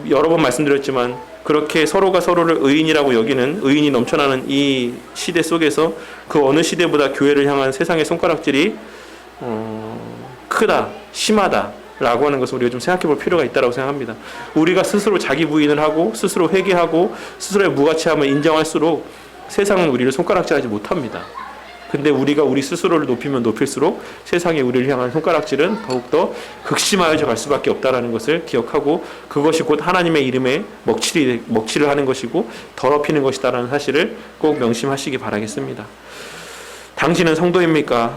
Speaker 1: 여러 번 말씀드렸지만 그렇게 서로가 서로를 의인이라고 여기는 의인이 넘쳐나는 이 시대 속에서 그 어느 시대보다 교회를 향한 세상의 손가락질이 크다, 심하다 라고 하는 것을 우리가 좀 생각해 볼 필요가 있다고 생각합니다. 우리가 스스로 자기 부인을 하고 스스로 회개하고 스스로의 무가치함을 인정할수록 세상은 우리를 손가락질하지 못합니다. 근데 우리가 우리 스스로를 높이면 높일수록 세상에 우리를 향한 손가락질은 더욱더 극심하여져 갈 수밖에 없다는 것을 기억하고 그것이 곧 하나님의 이름에 먹칠을 하는 것이고 더럽히는 것이다라는 사실을 꼭 명심하시기 바라겠습니다. 당신은 성도입니까?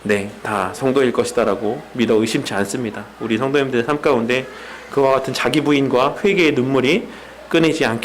Speaker 1: 네, 다 성도일 것이다라고 믿어 의심치 않습니다. 우리 성도님들의 삶 가운데 그와 같은 자기 부인과 회개의 눈물이 끊이지 않게